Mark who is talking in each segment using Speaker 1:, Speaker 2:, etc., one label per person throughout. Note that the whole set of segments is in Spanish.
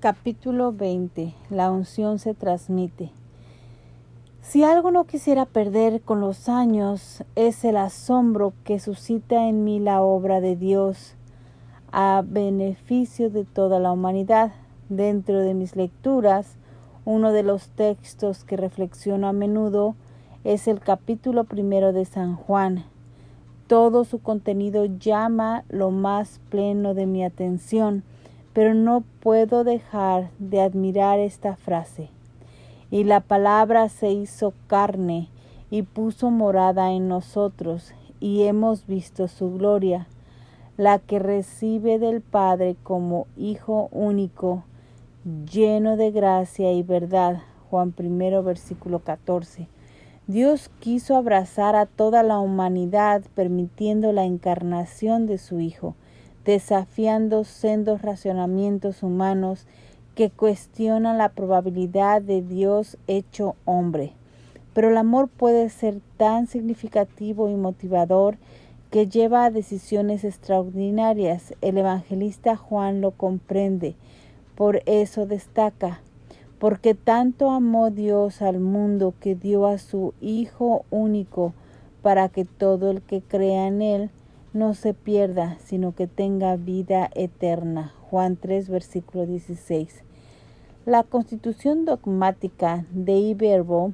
Speaker 1: Capítulo 20. La unción se transmite. Si algo no quisiera perder con los años, es el asombro que suscita en mí la obra de Dios a beneficio de toda la humanidad. Dentro de mis lecturas, uno de los textos que reflexiono a menudo es el capítulo 1 de San Juan. Todo su contenido llama lo más pleno de mi atención, pero no puedo dejar de admirar esta frase. Y la palabra se hizo carne y puso morada en nosotros, y hemos visto su gloria, la que recibe del Padre como Hijo único, lleno de gracia y verdad. Juan 1, versículo 14. Dios quiso abrazar a toda la humanidad permitiendo la encarnación de su Hijo, desafiando sendos razonamientos humanos que cuestionan la probabilidad de Dios hecho hombre. Pero el amor puede ser tan significativo y motivador que lleva a decisiones extraordinarias. El evangelista Juan lo comprende, por eso destaca: porque tanto amó Dios al mundo que dio a su Hijo único, para que todo el que crea en Él no se pierda, sino que tenga vida eterna. Juan 3, versículo 16. La constitución dogmática de Iberbo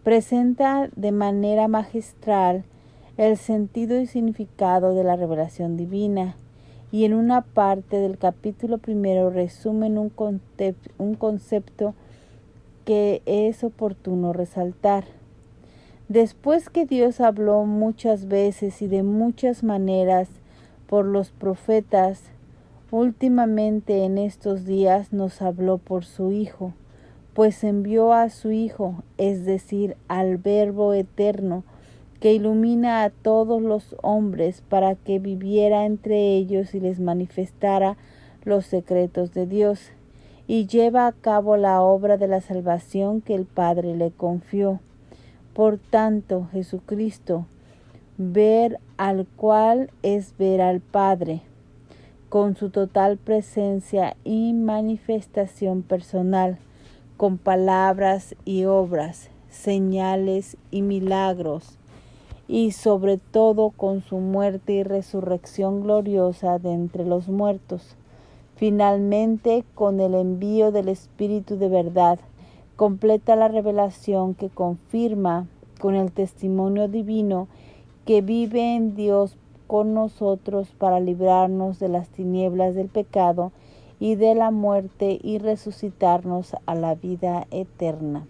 Speaker 1: presenta de manera magistral el sentido y significado de la revelación divina, y en una parte del capítulo 1 resumen un concepto que es oportuno resaltar. Después que Dios habló muchas veces y de muchas maneras por los profetas, últimamente en estos días nos habló por su Hijo, pues envió a su Hijo, es decir, al Verbo eterno, que ilumina a todos los hombres para que viviera entre ellos y les manifestara los secretos de Dios, y lleva a cabo la obra de la salvación que el Padre le confió. Por tanto, Jesucristo, ver al cual es ver al Padre, con su total presencia y manifestación personal, con palabras y obras, señales y milagros, y sobre todo con su muerte y resurrección gloriosa de entre los muertos. Finalmente, con el envío del Espíritu de verdad, completa la revelación que confirma con el testimonio divino que vive en Dios con nosotros para librarnos de las tinieblas del pecado y de la muerte y resucitarnos a la vida eterna.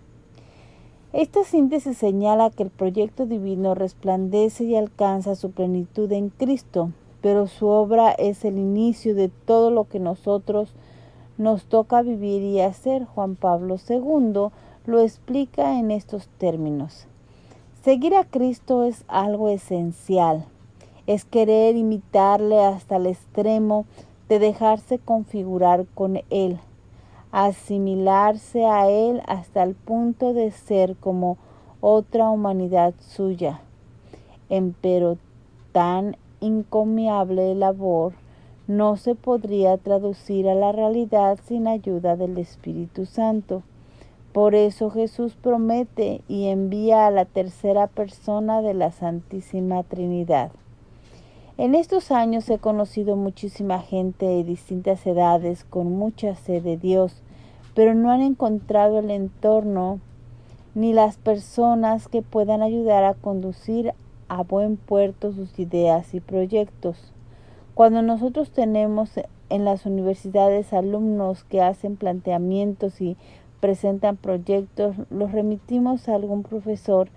Speaker 1: Esta síntesis señala que el proyecto divino resplandece y alcanza su plenitud en Cristo, pero su obra es el inicio de todo lo que nosotros nos toca vivir y hacer. Juan Pablo II lo explica en estos términos: seguir a Cristo es algo esencial, es querer imitarle hasta el extremo de dejarse configurar con Él, asimilarse a Él hasta el punto de ser como otra humanidad suya. Empero tan encomiable labor no se podría traducir a la realidad sin ayuda del Espíritu Santo. Por eso Jesús promete y envía a la tercera persona de la Santísima Trinidad. En estos años he conocido muchísima gente de distintas edades con mucha sed de Dios, pero no han encontrado el entorno ni las personas que puedan ayudar a conducir a buen puerto sus ideas y proyectos. Cuando nosotros tenemos en las universidades alumnos que hacen planteamientos y presentan proyectos, los remitimos a algún profesor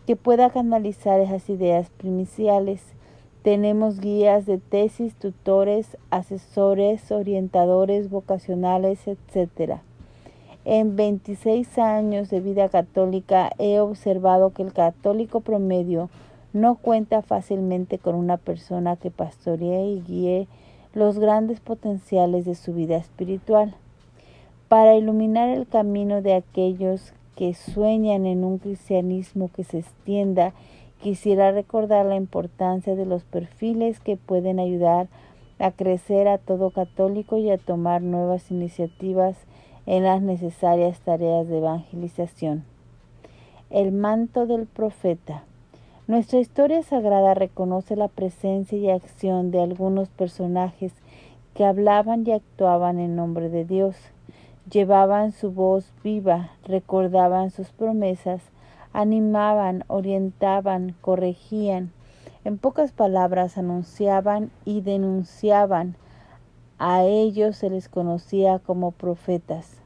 Speaker 1: que pueda canalizar esas ideas primiciales. Tenemos guías de tesis, tutores, asesores, orientadores vocacionales, etc. En 26 años de vida católica he observado que el católico promedio no cuenta fácilmente con una persona que pastoree y guíe los grandes potenciales de su vida espiritual. Para iluminar el camino de aquellos que sueñan en un cristianismo que se extienda, quisiera recordar la importancia de los perfiles que pueden ayudar a crecer a todo católico y a tomar nuevas iniciativas en las necesarias tareas de evangelización. El manto del profeta. Nuestra historia sagrada reconoce la presencia y acción de algunos personajes que hablaban y actuaban en nombre de Dios. Llevaban su voz viva, recordaban sus promesas, animaban, orientaban, corregían. En pocas palabras, anunciaban y denunciaban. A ellos se les conocía como profetas.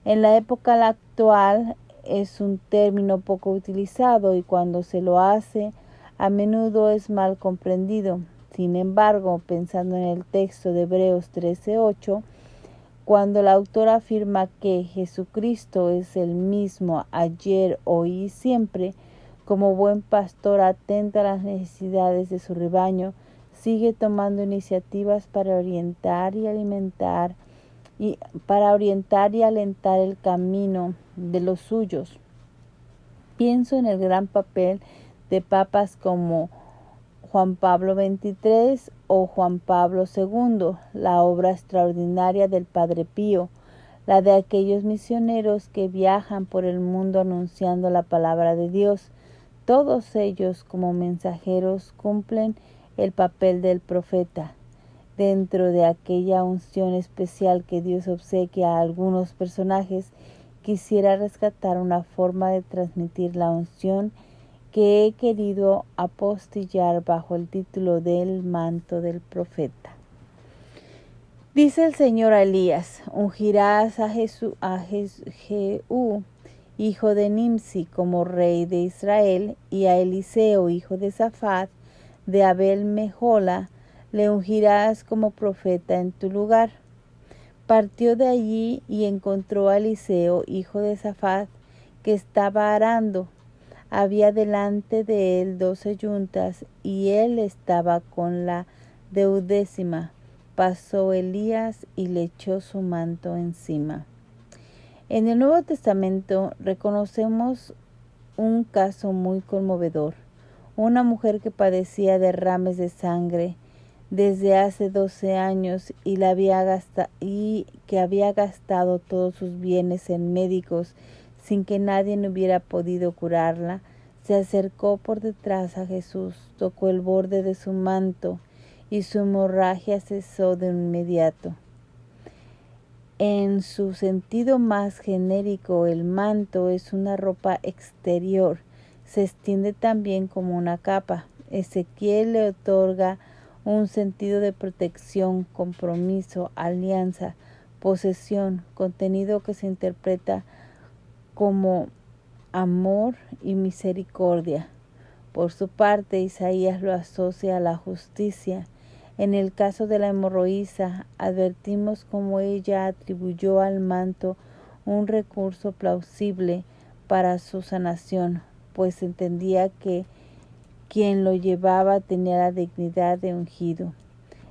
Speaker 1: En la época actual es un término poco utilizado y cuando se lo hace, a menudo es mal comprendido. Sin embargo, pensando en el texto de Hebreos 13:8, cuando el autor afirma que Jesucristo es el mismo ayer, hoy y siempre, como buen pastor atenta a las necesidades de su rebaño, sigue tomando iniciativas para orientar y alentar el camino de los suyos. Pienso en el gran papel de papas como Juan Pablo XXIII o Juan Pablo II, la obra extraordinaria del Padre Pío, la de aquellos misioneros que viajan por el mundo anunciando la palabra de Dios. Todos ellos, como mensajeros, cumplen el papel del profeta. Dentro de aquella unción especial que Dios obsequia a algunos personajes, quisiera rescatar una forma de transmitir la unción que he querido apostillar bajo el título del manto del profeta. Dice el Señor a Elías: ungirás a Jehú, hijo de Nimsi, como rey de Israel, y a Eliseo, hijo de Safat, de Abel Mejola, le ungirás como profeta en tu lugar. Partió de allí y encontró a Eliseo, hijo de Safat, que estaba arando. Había delante de él 12 yuntas, y él estaba con la 12ª. Pasó Elías y le echó su manto encima. En el Nuevo Testamento reconocemos un caso muy conmovedor. Una mujer que padecía derrames de sangre desde hace 12 años y que había gastado todos sus bienes en médicos sin que nadie hubiera podido curarla, se acercó por detrás a Jesús, tocó el borde de su manto y su hemorragia cesó de inmediato. En su sentido más genérico, el manto es una ropa exterior, se extiende también como una capa. Ezequiel le otorga un sentido de protección, compromiso, alianza, posesión, contenido que se interpreta como amor y misericordia. Por su parte, Isaías lo asocia a la justicia. En el caso de la hemorroísa, advertimos cómo ella atribuyó al manto un recurso plausible para su sanación, pues entendía que quien lo llevaba tenía la dignidad de ungido.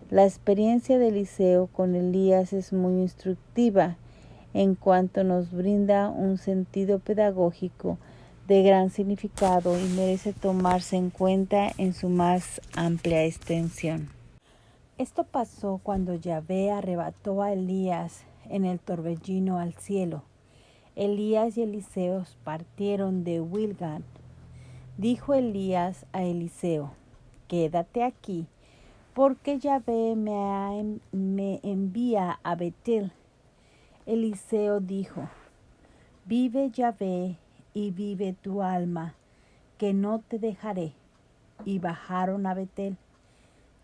Speaker 1: La experiencia de Eliseo con Elías es muy instructiva, en cuanto nos brinda un sentido pedagógico de gran significado y merece tomarse en cuenta en su más amplia extensión. Esto pasó cuando Yahvé arrebató a Elías en el torbellino al cielo. Elías y Eliseo partieron de Gilgal. Dijo Elías a Eliseo: quédate aquí, porque Yahvé me envía a Betel. Eliseo dijo: vive Yahvé y vive tu alma, que no te dejaré. Y bajaron a Betel.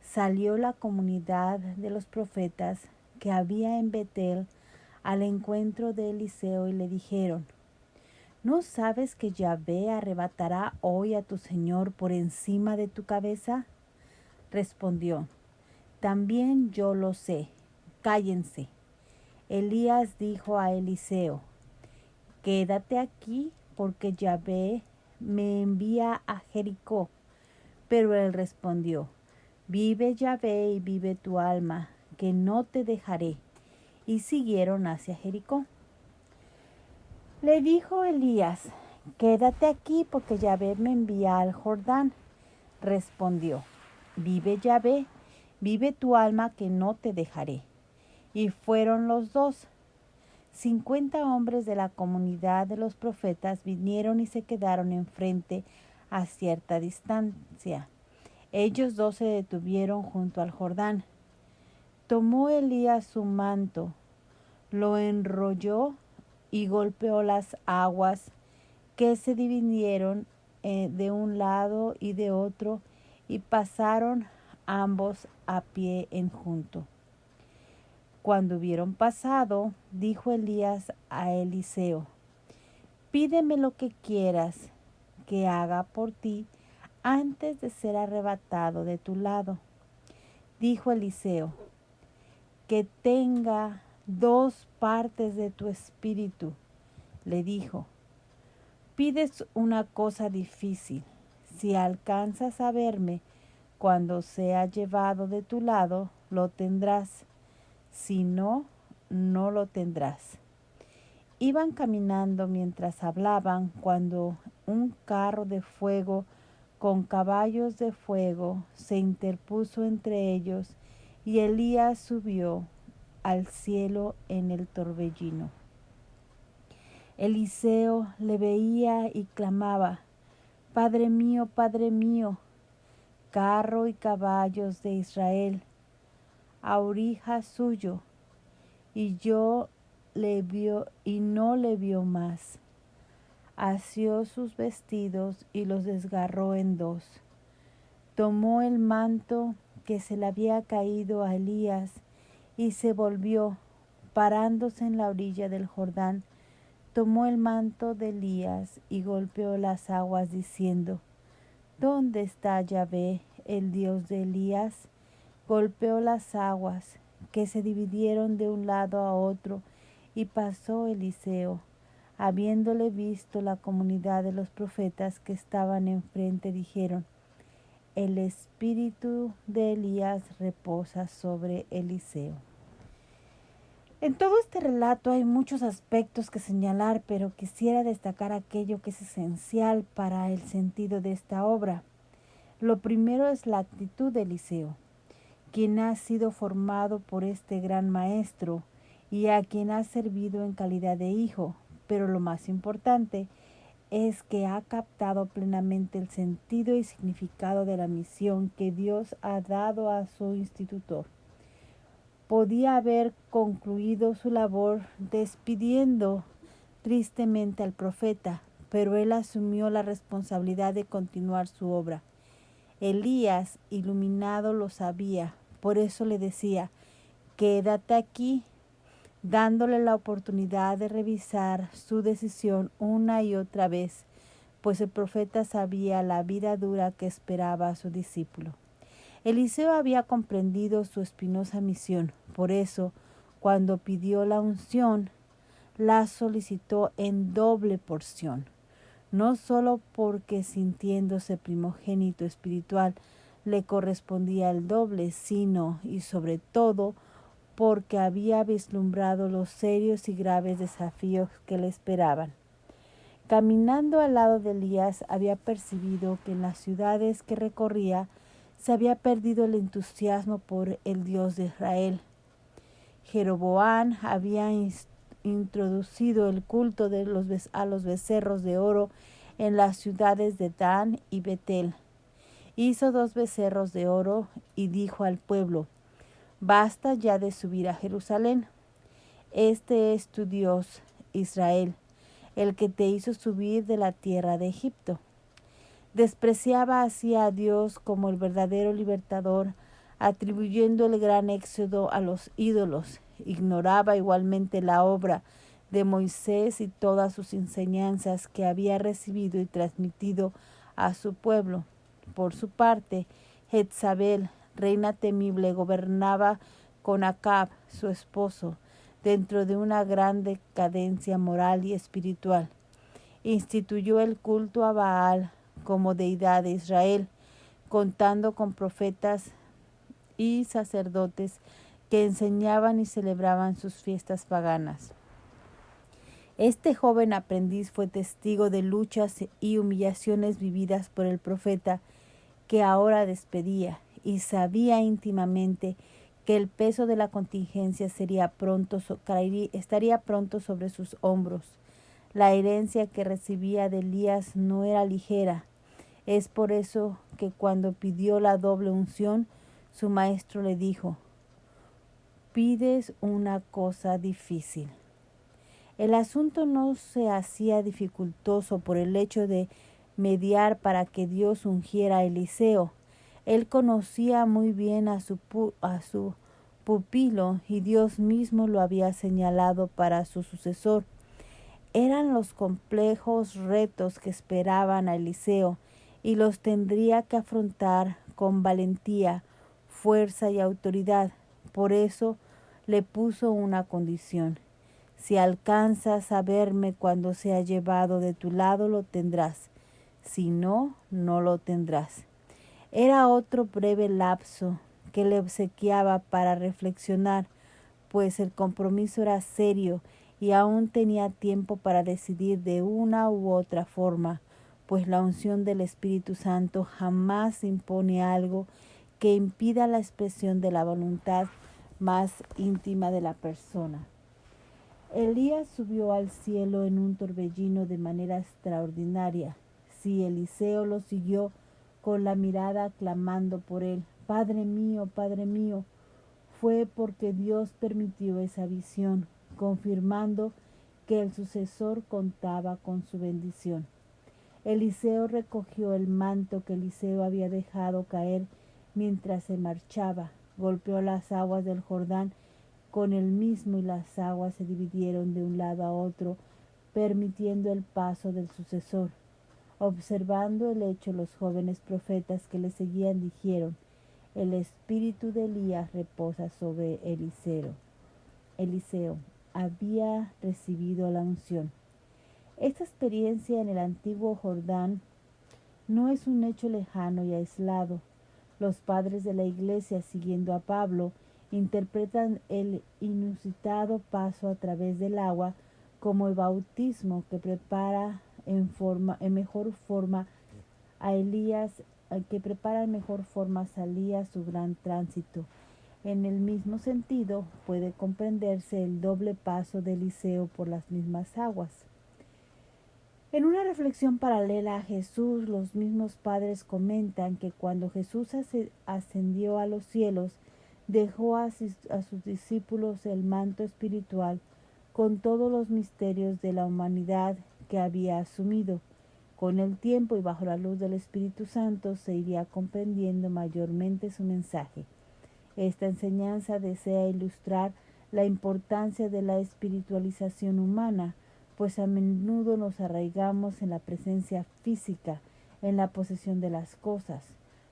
Speaker 1: Salió la comunidad de los profetas que había en Betel al encuentro de Eliseo y le dijeron: ¿no sabes que Yahvé arrebatará hoy a tu señor por encima de tu cabeza? Respondió: también yo lo sé, cállense. Elías dijo a Eliseo: quédate aquí, porque Yahvé me envía a Jericó. Pero él respondió: vive Yahvé y vive tu alma, que no te dejaré. Y siguieron hacia Jericó. Le dijo Elías: quédate aquí, porque Yahvé me envía al Jordán. Respondió: vive Yahvé vive tu alma que no te dejaré. Y fueron los dos. 50 hombres de la comunidad de los profetas vinieron y se quedaron enfrente a cierta distancia. Ellos dos se detuvieron junto al Jordán. Tomó Elías su manto, lo enrolló y golpeó las aguas que se dividieron de un lado y de otro, y pasaron ambos a pie junto. Cuando hubieron pasado, dijo Elías a Eliseo: pídeme lo que quieras que haga por ti antes de ser arrebatado de tu lado. Dijo Eliseo: que tenga 2 partes de tu espíritu. Le dijo: pides una cosa difícil. Si alcanzas a verme cuando sea llevado de tu lado, lo tendrás. Si no, no lo tendrás. Iban caminando mientras hablaban, cuando un carro de fuego con caballos de fuego se interpuso entre ellos, y Elías subió al cielo en el torbellino. Eliseo le veía y clamaba: Padre mío, carro y caballos de Israel, aurija suyo. Y no le vio más. Asió sus vestidos y los desgarró en 2. Tomó el manto que se le había caído a Elías y se volvió, parándose en la orilla del Jordán. Tomó el manto de Elías y golpeó las aguas, diciendo: ¿Dónde está Yahvé, el Dios de Elías? Golpeó las aguas, que se dividieron de un lado a otro, y pasó Eliseo. Habiéndole visto la comunidad de los profetas que estaban enfrente, dijeron: el espíritu de Elías reposa sobre Eliseo. En todo este relato hay muchos aspectos que señalar, pero quisiera destacar aquello que es esencial para el sentido de esta obra. Lo primero es la actitud de Eliseo, quien ha sido formado por este gran maestro y a quien ha servido en calidad de hijo, pero lo más importante es que ha captado plenamente el sentido y significado de la misión que Dios ha dado a su institutor. Podía haber concluido su labor despidiendo tristemente al profeta, pero él asumió la responsabilidad de continuar su obra. Elías, iluminado, lo sabía, por eso le decía: quédate aquí, dándole la oportunidad de revisar su decisión una y otra vez, pues el profeta sabía la vida dura que esperaba a su discípulo. Eliseo había comprendido su espinosa misión, por eso, cuando pidió la unción, la solicitó en doble porción, no solo porque, sintiéndose primogénito espiritual, le correspondía el doble, sino y sobre todo porque había vislumbrado los serios y graves desafíos que le esperaban. Caminando al lado de Elías, había percibido que en las ciudades que recorría se había perdido el entusiasmo por el Dios de Israel. Jeroboam había introducido el culto a los becerros de oro en las ciudades de Dan y Betel. Hizo 2 becerros de oro y dijo al pueblo: basta ya de subir a Jerusalén. Este es tu Dios, Israel, el que te hizo subir de la tierra de Egipto. Despreciaba así a Dios como el verdadero libertador, atribuyendo el gran éxodo a los ídolos. Ignoraba igualmente la obra de Moisés y todas sus enseñanzas que había recibido y transmitido a su pueblo. Por su parte, Jezabel, reina temible, gobernaba con Acab, su esposo, dentro de una gran decadencia moral y espiritual. Instituyó el culto a Baal como deidad de Israel, contando con profetas y sacerdotes que enseñaban y celebraban sus fiestas paganas. Este joven aprendiz fue testigo de luchas y humillaciones vividas por el profeta que ahora despedía, y sabía íntimamente que el peso de la contingencia estaría pronto sobre sus hombros. La herencia que recibía de Elías no era ligera. Es por eso que cuando pidió la doble unción, su maestro le dijo: pides una cosa difícil. El asunto no se hacía dificultoso por el hecho de mediar para que Dios ungiera a Eliseo. Él conocía muy bien a su pupilo y Dios mismo lo había señalado para su sucesor. Eran los complejos retos que esperaban a Eliseo y los tendría que afrontar con valentía, fuerza y autoridad. Por eso le puso una condición: si alcanzas a verme cuando sea llevado de tu lado, lo tendrás; si no, no lo tendrás. Era otro breve lapso que le obsequiaba para reflexionar, pues el compromiso era serio y aún tenía tiempo para decidir de una u otra forma, pues la unción del Espíritu Santo jamás impone algo que impida la expresión de la voluntad más íntima de la persona. Elías subió al cielo en un torbellino de manera extraordinaria. Si Eliseo lo siguió con la mirada clamando por él: Padre mío, fue porque Dios permitió esa visión, confirmando que el sucesor contaba con su bendición. Eliseo recogió el manto que Eliseo había dejado caer mientras se marchaba, golpeó las aguas del Jordán con el mismo y las aguas se dividieron de un lado a otro, permitiendo el paso del sucesor. Observando el hecho, los jóvenes profetas que le seguían dijeron: el espíritu de Elías reposa sobre Eliseo. Eliseo había recibido la unción. Esta experiencia en el antiguo Jordán no es un hecho lejano y aislado. Los padres de la Iglesia, siguiendo a Pablo, interpretan el inusitado paso a través del agua como el bautismo que prepara en mejor forma a Elías su gran tránsito. En el mismo sentido, puede comprenderse el doble paso de Eliseo por las mismas aguas. En una reflexión paralela a Jesús, los mismos padres comentan que cuando Jesús ascendió a los cielos, dejó a sus discípulos el manto espiritual con todos los misterios de la humanidad que había asumido. Con el tiempo y bajo la luz del Espíritu Santo se iría comprendiendo mayormente su mensaje. Esta enseñanza desea ilustrar la importancia de la espiritualización humana, pues a menudo nos arraigamos en la presencia física, en la posesión de las cosas.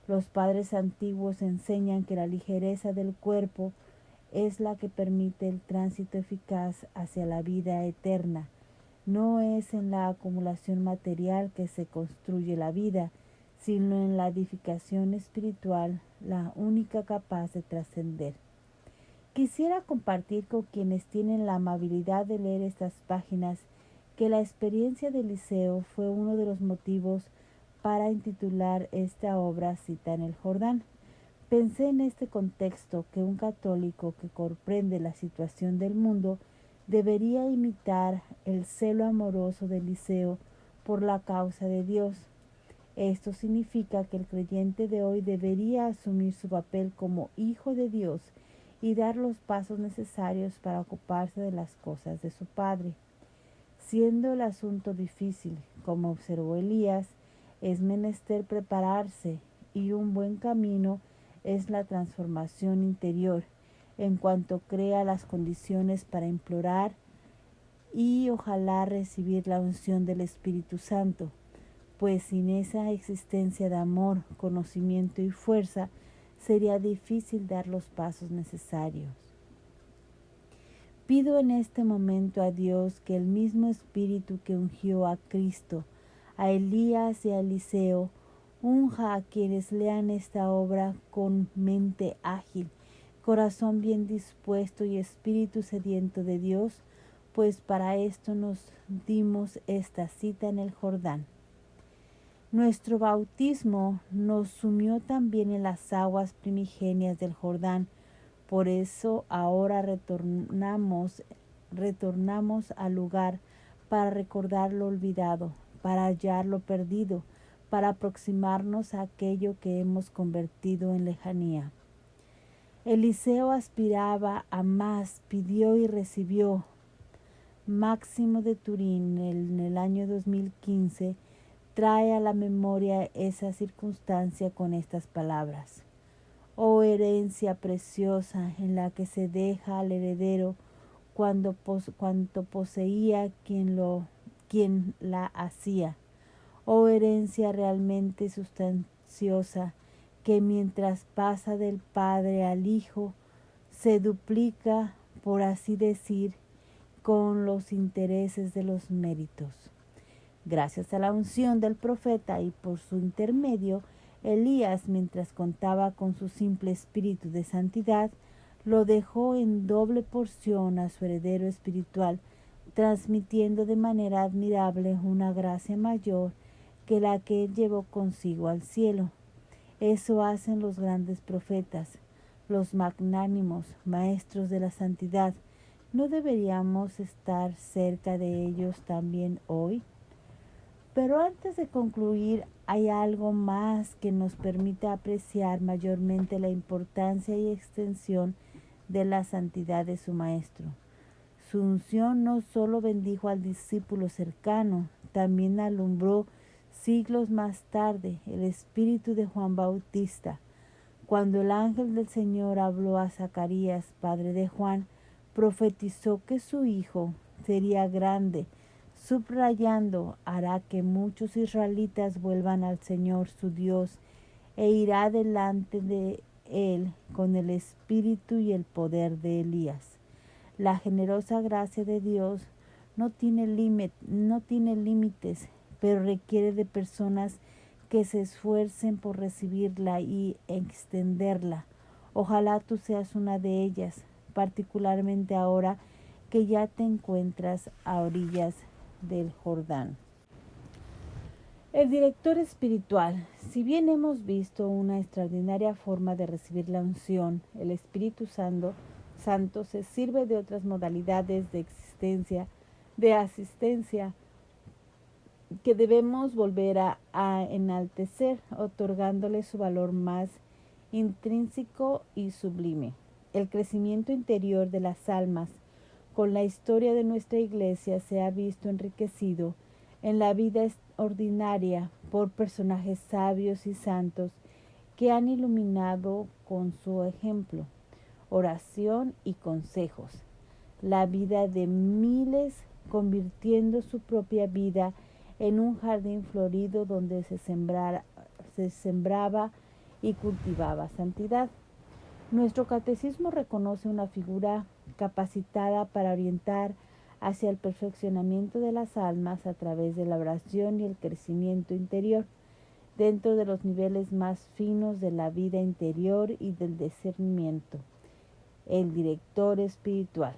Speaker 1: Los padres antiguos enseñan que la ligereza del cuerpo es la que permite el tránsito eficaz hacia la vida eterna. No es en la acumulación material que se construye la vida, sino en la edificación espiritual, la única capaz de trascender. Quisiera compartir con quienes tienen la amabilidad de leer estas páginas que la experiencia de Eliseo fue uno de los motivos para intitular esta obra Cita en el Jordán. Pensé en este contexto que un católico que comprende la situación del mundo debería imitar el celo amoroso de Eliseo por la causa de Dios. Esto significa que el creyente de hoy debería asumir su papel como hijo de Dios y dar los pasos necesarios para ocuparse de las cosas de su Padre. Siendo el asunto difícil, como observó Elías, es menester prepararse, y un buen camino es la transformación interior, en cuanto crea las condiciones para implorar y ojalá recibir la unción del Espíritu Santo, pues sin esa existencia de amor, conocimiento y fuerza, sería difícil dar los pasos necesarios. Pido en este momento a Dios que el mismo Espíritu que ungió a Cristo, a Elías y a Eliseo, unja a quienes lean esta obra con mente ágil, corazón bien dispuesto y espíritu sediento de Dios, pues para esto nos dimos esta cita en el Jordán. Nuestro bautismo nos sumió también en las aguas primigenias del Jordán. Por eso ahora retornamos al lugar para recordar lo olvidado, para hallar lo perdido, para aproximarnos a aquello que hemos convertido en lejanía. Eliseo aspiraba a más, pidió y recibió. Máximo de Turín, en el año 2015, trae a la memoria esa circunstancia con estas palabras: oh herencia preciosa en la que se deja al heredero cuanto poseía quien la hacía. Oh herencia realmente sustanciosa que mientras pasa del Padre al Hijo se duplica, por así decir, con los intereses de los méritos. Gracias a la unción del profeta y por su intermedio, Elías, mientras contaba con su simple espíritu de santidad, lo dejó en doble porción a su heredero espiritual, transmitiendo de manera admirable una gracia mayor que la que él llevó consigo al cielo. Eso hacen los grandes profetas, los magnánimos, maestros de la santidad. ¿No deberíamos estar cerca de ellos también hoy? Pero antes de concluir, hay algo más que nos permite apreciar mayormente la importancia y extensión de la santidad de su Maestro. Su unción no solo bendijo al discípulo cercano, también alumbró siglos más tarde el espíritu de Juan Bautista. Cuando el ángel del Señor habló a Zacarías, padre de Juan, profetizó que su hijo sería grande, subrayando: hará que muchos israelitas vuelvan al Señor su Dios, e irá delante de él con el espíritu y el poder de Elías. La generosa gracia de Dios no tiene límites, pero requiere de personas que se esfuercen por recibirla y extenderla. Ojalá tú seas una de ellas, particularmente ahora que ya te encuentras a orillas del Jordán. El director espiritual. Si bien hemos visto una extraordinaria forma de recibir la unción, el Espíritu Santo se sirve de otras modalidades de asistencia que debemos volver a enaltecer, otorgándole su valor más intrínseco y sublime. El crecimiento interior de las almas con la historia de nuestra Iglesia se ha visto enriquecido en la vida ordinaria por personajes sabios y santos que han iluminado con su ejemplo, oración y consejos la vida de miles, convirtiendo su propia vida en un jardín florido donde se sembraba y cultivaba santidad. Nuestro catecismo reconoce una figura capacitada para orientar hacia el perfeccionamiento de las almas a través de la oración y el crecimiento interior, dentro de los niveles más finos de la vida interior y del discernimiento. El director espiritual.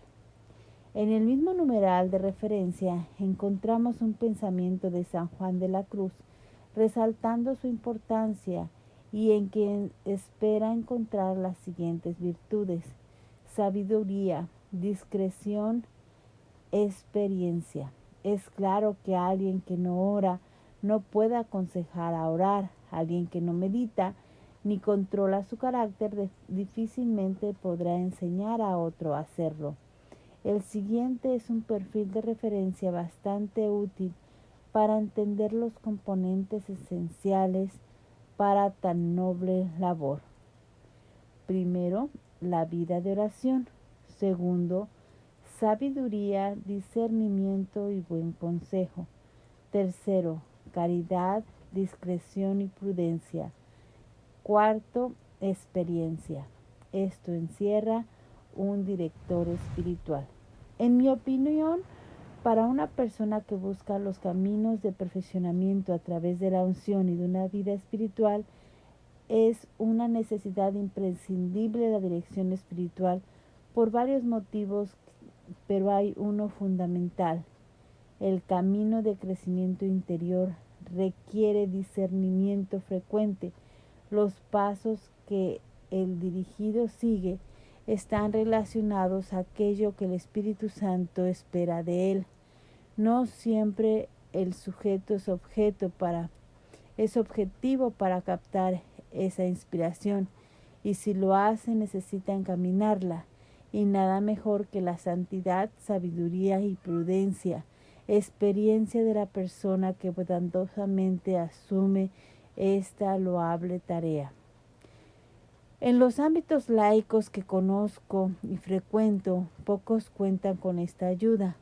Speaker 1: En el mismo numeral de referencia encontramos un pensamiento de San Juan de la Cruz, resaltando su importancia y en que espera encontrar las siguientes virtudes: sabiduría, discreción, experiencia. Es claro que alguien que no ora no puede aconsejar a orar. Alguien que no medita ni controla su carácter difícilmente podrá enseñar a otro a hacerlo. El siguiente es un perfil de referencia bastante útil para entender los componentes esenciales para tan noble labor. Primero, la vida de oración. Segundo, sabiduría, discernimiento y buen consejo. Tercero, caridad, discreción y prudencia. Cuarto, experiencia. Esto encierra un director espiritual. En mi opinión, para una persona que busca los caminos de perfeccionamiento a través de la unción y de una vida espiritual, es una necesidad imprescindible la dirección espiritual por varios motivos, pero hay uno fundamental: el camino de crecimiento interior requiere discernimiento frecuente. Los pasos que el dirigido sigue están relacionados a aquello que el Espíritu Santo espera de él. No siempre el sujeto es objetivo para captar esa inspiración, y si lo hace necesita encaminarla, y nada mejor que la santidad, sabiduría y prudencia, experiencia de la persona que bondadosamente asume esta loable tarea. En los ámbitos laicos que conozco y frecuento, pocos cuentan con esta ayuda,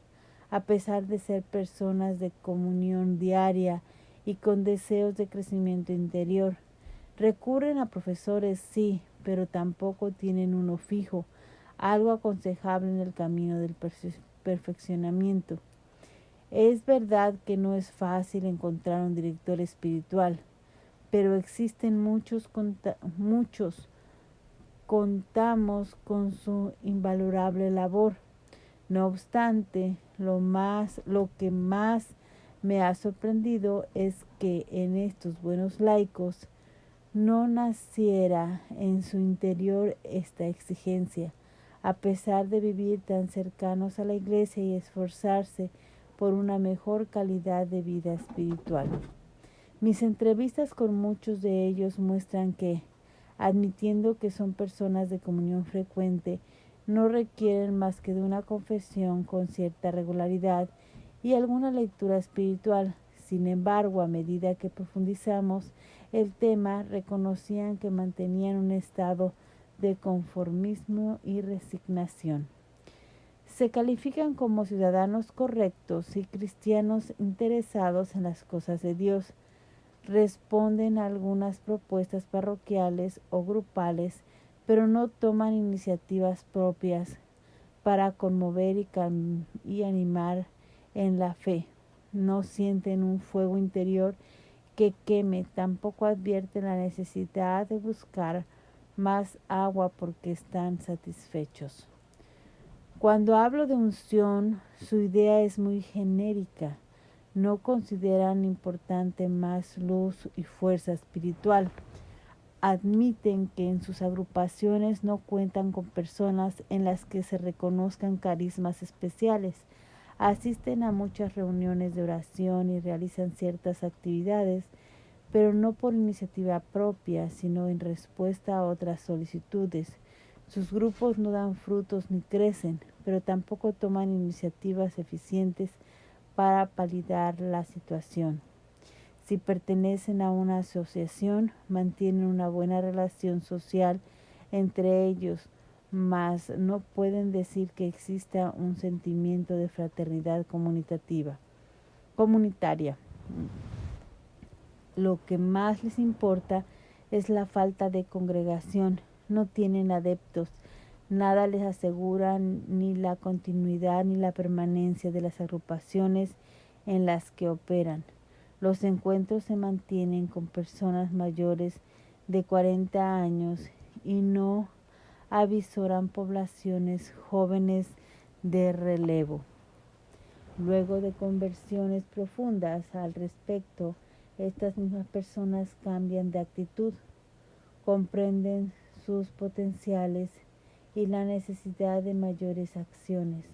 Speaker 1: a pesar de ser personas de comunión diaria y con deseos de crecimiento interior. Recurren a profesores, sí, pero tampoco tienen uno fijo, algo aconsejable en el camino del perfeccionamiento. Es verdad que no es fácil encontrar un director espiritual, pero existen muchos. Contamos con su invalorable labor. No obstante, lo que más me ha sorprendido es que en estos buenos laicos no naciera en su interior esta exigencia, a pesar de vivir tan cercanos a la Iglesia y esforzarse por una mejor calidad de vida espiritual. Mis entrevistas con muchos de ellos muestran que, admitiendo que son personas de comunión frecuente, no requieren más que de una confesión con cierta regularidad y alguna lectura espiritual. Sin embargo, a medida que profundizamos el tema, reconocían que mantenían un estado de conformismo y resignación. Se califican como ciudadanos correctos y cristianos interesados en las cosas de Dios. Responden a algunas propuestas parroquiales o grupales, pero no toman iniciativas propias para conmover y animar en la fe. No sienten un fuego interior que queme, tampoco advierten la necesidad de buscar más agua porque están satisfechos. Cuando hablo de unción, su idea es muy genérica. No consideran importante más luz y fuerza espiritual. Admiten que en sus agrupaciones no cuentan con personas en las que se reconozcan carismas especiales. Asisten a muchas reuniones de oración y realizan ciertas actividades, pero no por iniciativa propia, sino en respuesta a otras solicitudes. Sus grupos no dan frutos ni crecen, pero tampoco toman iniciativas eficientes para palidar la situación. Si pertenecen a una asociación, mantienen una buena relación social entre ellos, mas no pueden decir que exista un sentimiento de fraternidad comunitaria. Lo que más les importa es la falta de congregación. No tienen adeptos. Nada les asegura ni la continuidad ni la permanencia de las agrupaciones en las que operan. Los encuentros se mantienen con personas mayores de 40 años y no avisoran poblaciones jóvenes de relevo. Luego de conversiones profundas al respecto, estas mismas personas cambian de actitud, comprenden sus potenciales y la necesidad de mayores acciones,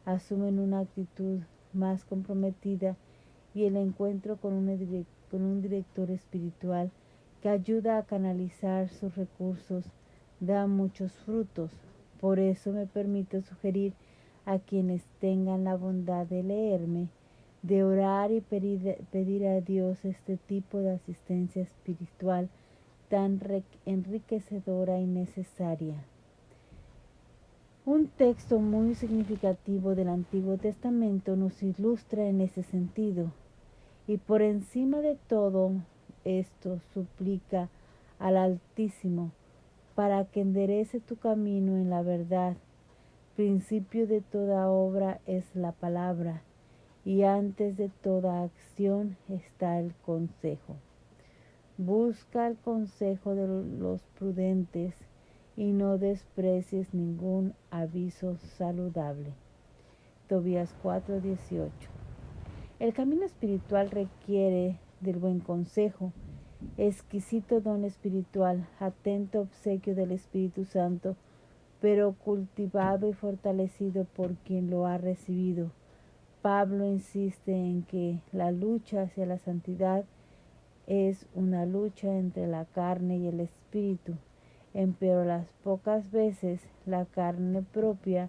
Speaker 1: asumen una actitud más comprometida y el encuentro con un director espiritual que ayuda a canalizar sus recursos da muchos frutos. Por eso me permito sugerir a quienes tengan la bondad de leerme, de orar y pedir a Dios este tipo de asistencia espiritual tan enriquecedora y necesaria. Un texto muy significativo del Antiguo Testamento nos ilustra en ese sentido, y por encima de todo esto suplica al Altísimo para que enderece tu camino en la verdad. Principio de toda obra es la palabra, y antes de toda acción está el consejo. Busca el consejo de los prudentes y no desprecies ningún aviso saludable. Tobías 4:18. El camino espiritual requiere del buen consejo, exquisito don espiritual, atento obsequio del Espíritu Santo, pero cultivado y fortalecido por quien lo ha recibido. Pablo insiste en que la lucha hacia la santidad es una lucha entre la carne y el espíritu, pero las pocas veces la carne propia,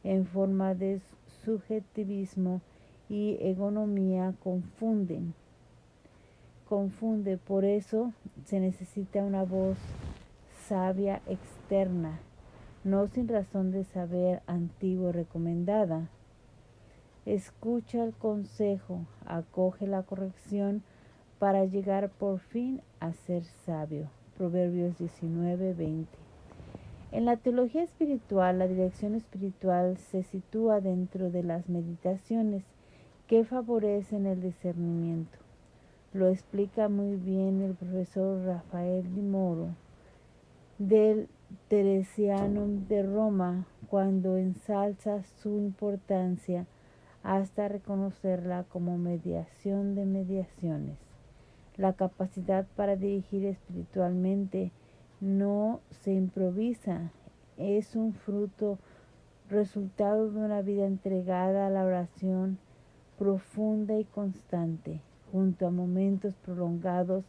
Speaker 1: en forma de subjetivismo y egonomía, confunde. Por eso se necesita una voz sabia externa, no sin razón de saber antiguo recomendada. Escucha el consejo, acoge la corrección para llegar por fin a ser sabio. Proverbios 19:20. En la teología espiritual, la dirección espiritual se sitúa dentro de las meditaciones que favorecen el discernimiento. Lo explica muy bien el profesor Rafael Di Moro del Teresianum de Roma cuando ensalza su importancia hasta reconocerla como mediación de mediaciones. La capacidad para dirigir espiritualmente no se improvisa, es un resultado de una vida entregada a la oración profunda y constante, junto a momentos prolongados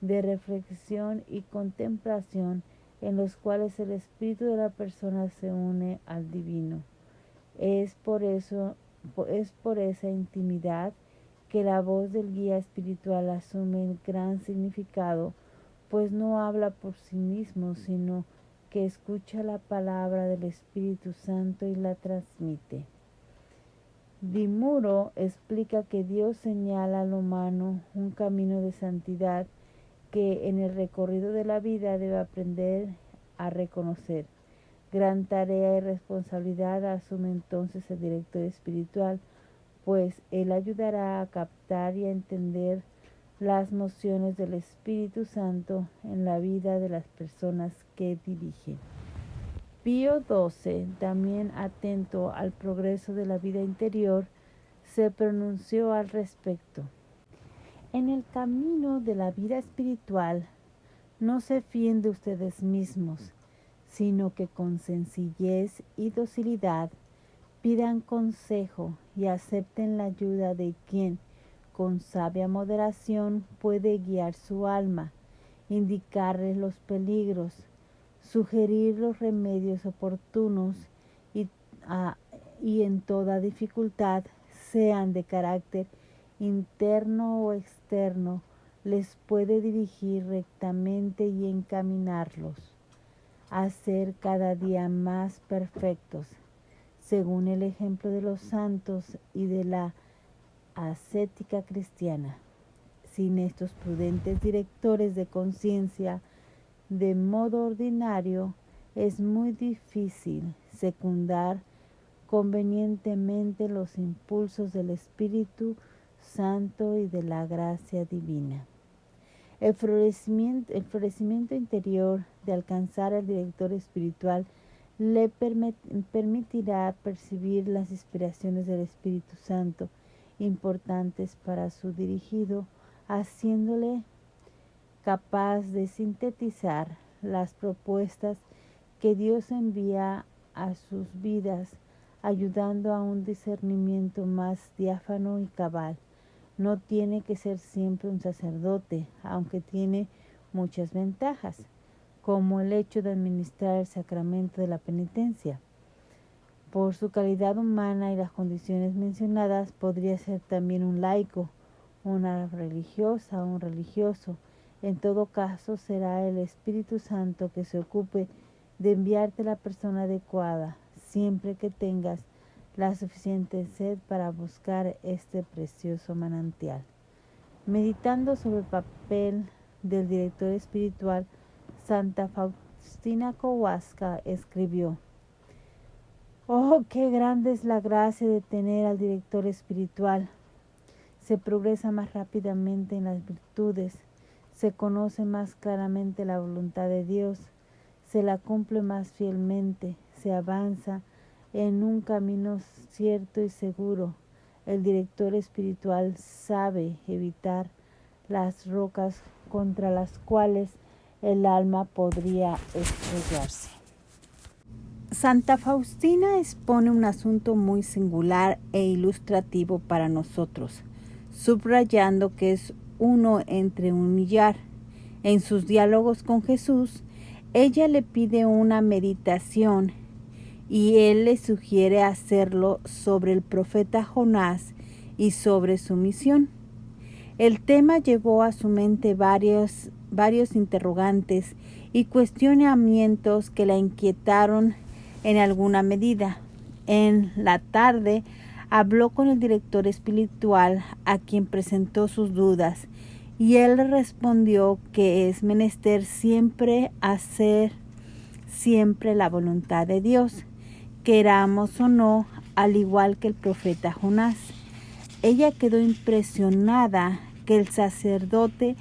Speaker 1: de reflexión y contemplación en los cuales el espíritu de la persona se une al divino. Es por esa intimidad que la voz del guía espiritual asume el gran significado, pues no habla por sí mismo, sino que escucha la palabra del Espíritu Santo y la transmite. Di Muro explica que Dios señala al humano un camino de santidad que en el recorrido de la vida debe aprender a reconocer. Gran tarea y responsabilidad asume entonces el director espiritual, pues él ayudará a captar y a entender las mociones del Espíritu Santo en la vida de las personas que dirige. Pío XII, también atento al progreso de la vida interior, se pronunció al respecto. En el camino de la vida espiritual, no se fíen de ustedes mismos, sino que con sencillez y docilidad pidan consejo y acepten la ayuda de quien, con sabia moderación, puede guiar su alma, indicarles los peligros, sugerir los remedios oportunos y en toda dificultad, sean de carácter interno o externo, les puede dirigir rectamente y encaminarlos a ser cada día más perfectos, según el ejemplo de los santos y de la ascética cristiana. Sin estos prudentes directores de conciencia, de modo ordinario, es muy difícil secundar convenientemente los impulsos del Espíritu Santo y de la gracia divina. El florecimiento interior de alcanzar al director espiritual le permitirá percibir las inspiraciones del Espíritu Santo importantes para su dirigido, haciéndole capaz de sintetizar las propuestas que Dios envía a sus vidas, ayudando a un discernimiento más diáfano y cabal. No tiene que ser siempre un sacerdote, aunque tiene muchas ventajas, como el hecho de administrar el sacramento de la penitencia. Por su calidad humana y las condiciones mencionadas, podría ser también un laico, una religiosa o un religioso. En todo caso, será el Espíritu Santo que se ocupe de enviarte la persona adecuada, siempre que tengas la suficiente sed para buscar este precioso manantial. Meditando sobre el papel del director espiritual, Santa Faustina Kowalska escribió: «Oh, qué grande es la gracia de tener al director espiritual. Se progresa más rápidamente en las virtudes, se conoce más claramente la voluntad de Dios, se la cumple más fielmente, se avanza en un camino cierto y seguro. El director espiritual sabe evitar las rocas contra las cuales el alma podría estrellarse. Santa Faustina expone un asunto muy singular e ilustrativo para nosotros, subrayando que es uno entre un millar. En sus diálogos con Jesús, ella le pide una meditación y él le sugiere hacerlo sobre el profeta Jonás y sobre su misión. El tema llevó a su mente varios interrogantes y cuestionamientos que la inquietaron en alguna medida. En la tarde habló con el director espiritual, a quien presentó sus dudas, y él le respondió que es menester siempre hacer la voluntad de Dios, queramos o no, al igual que el profeta Jonás. Ella quedó impresionada que el sacerdote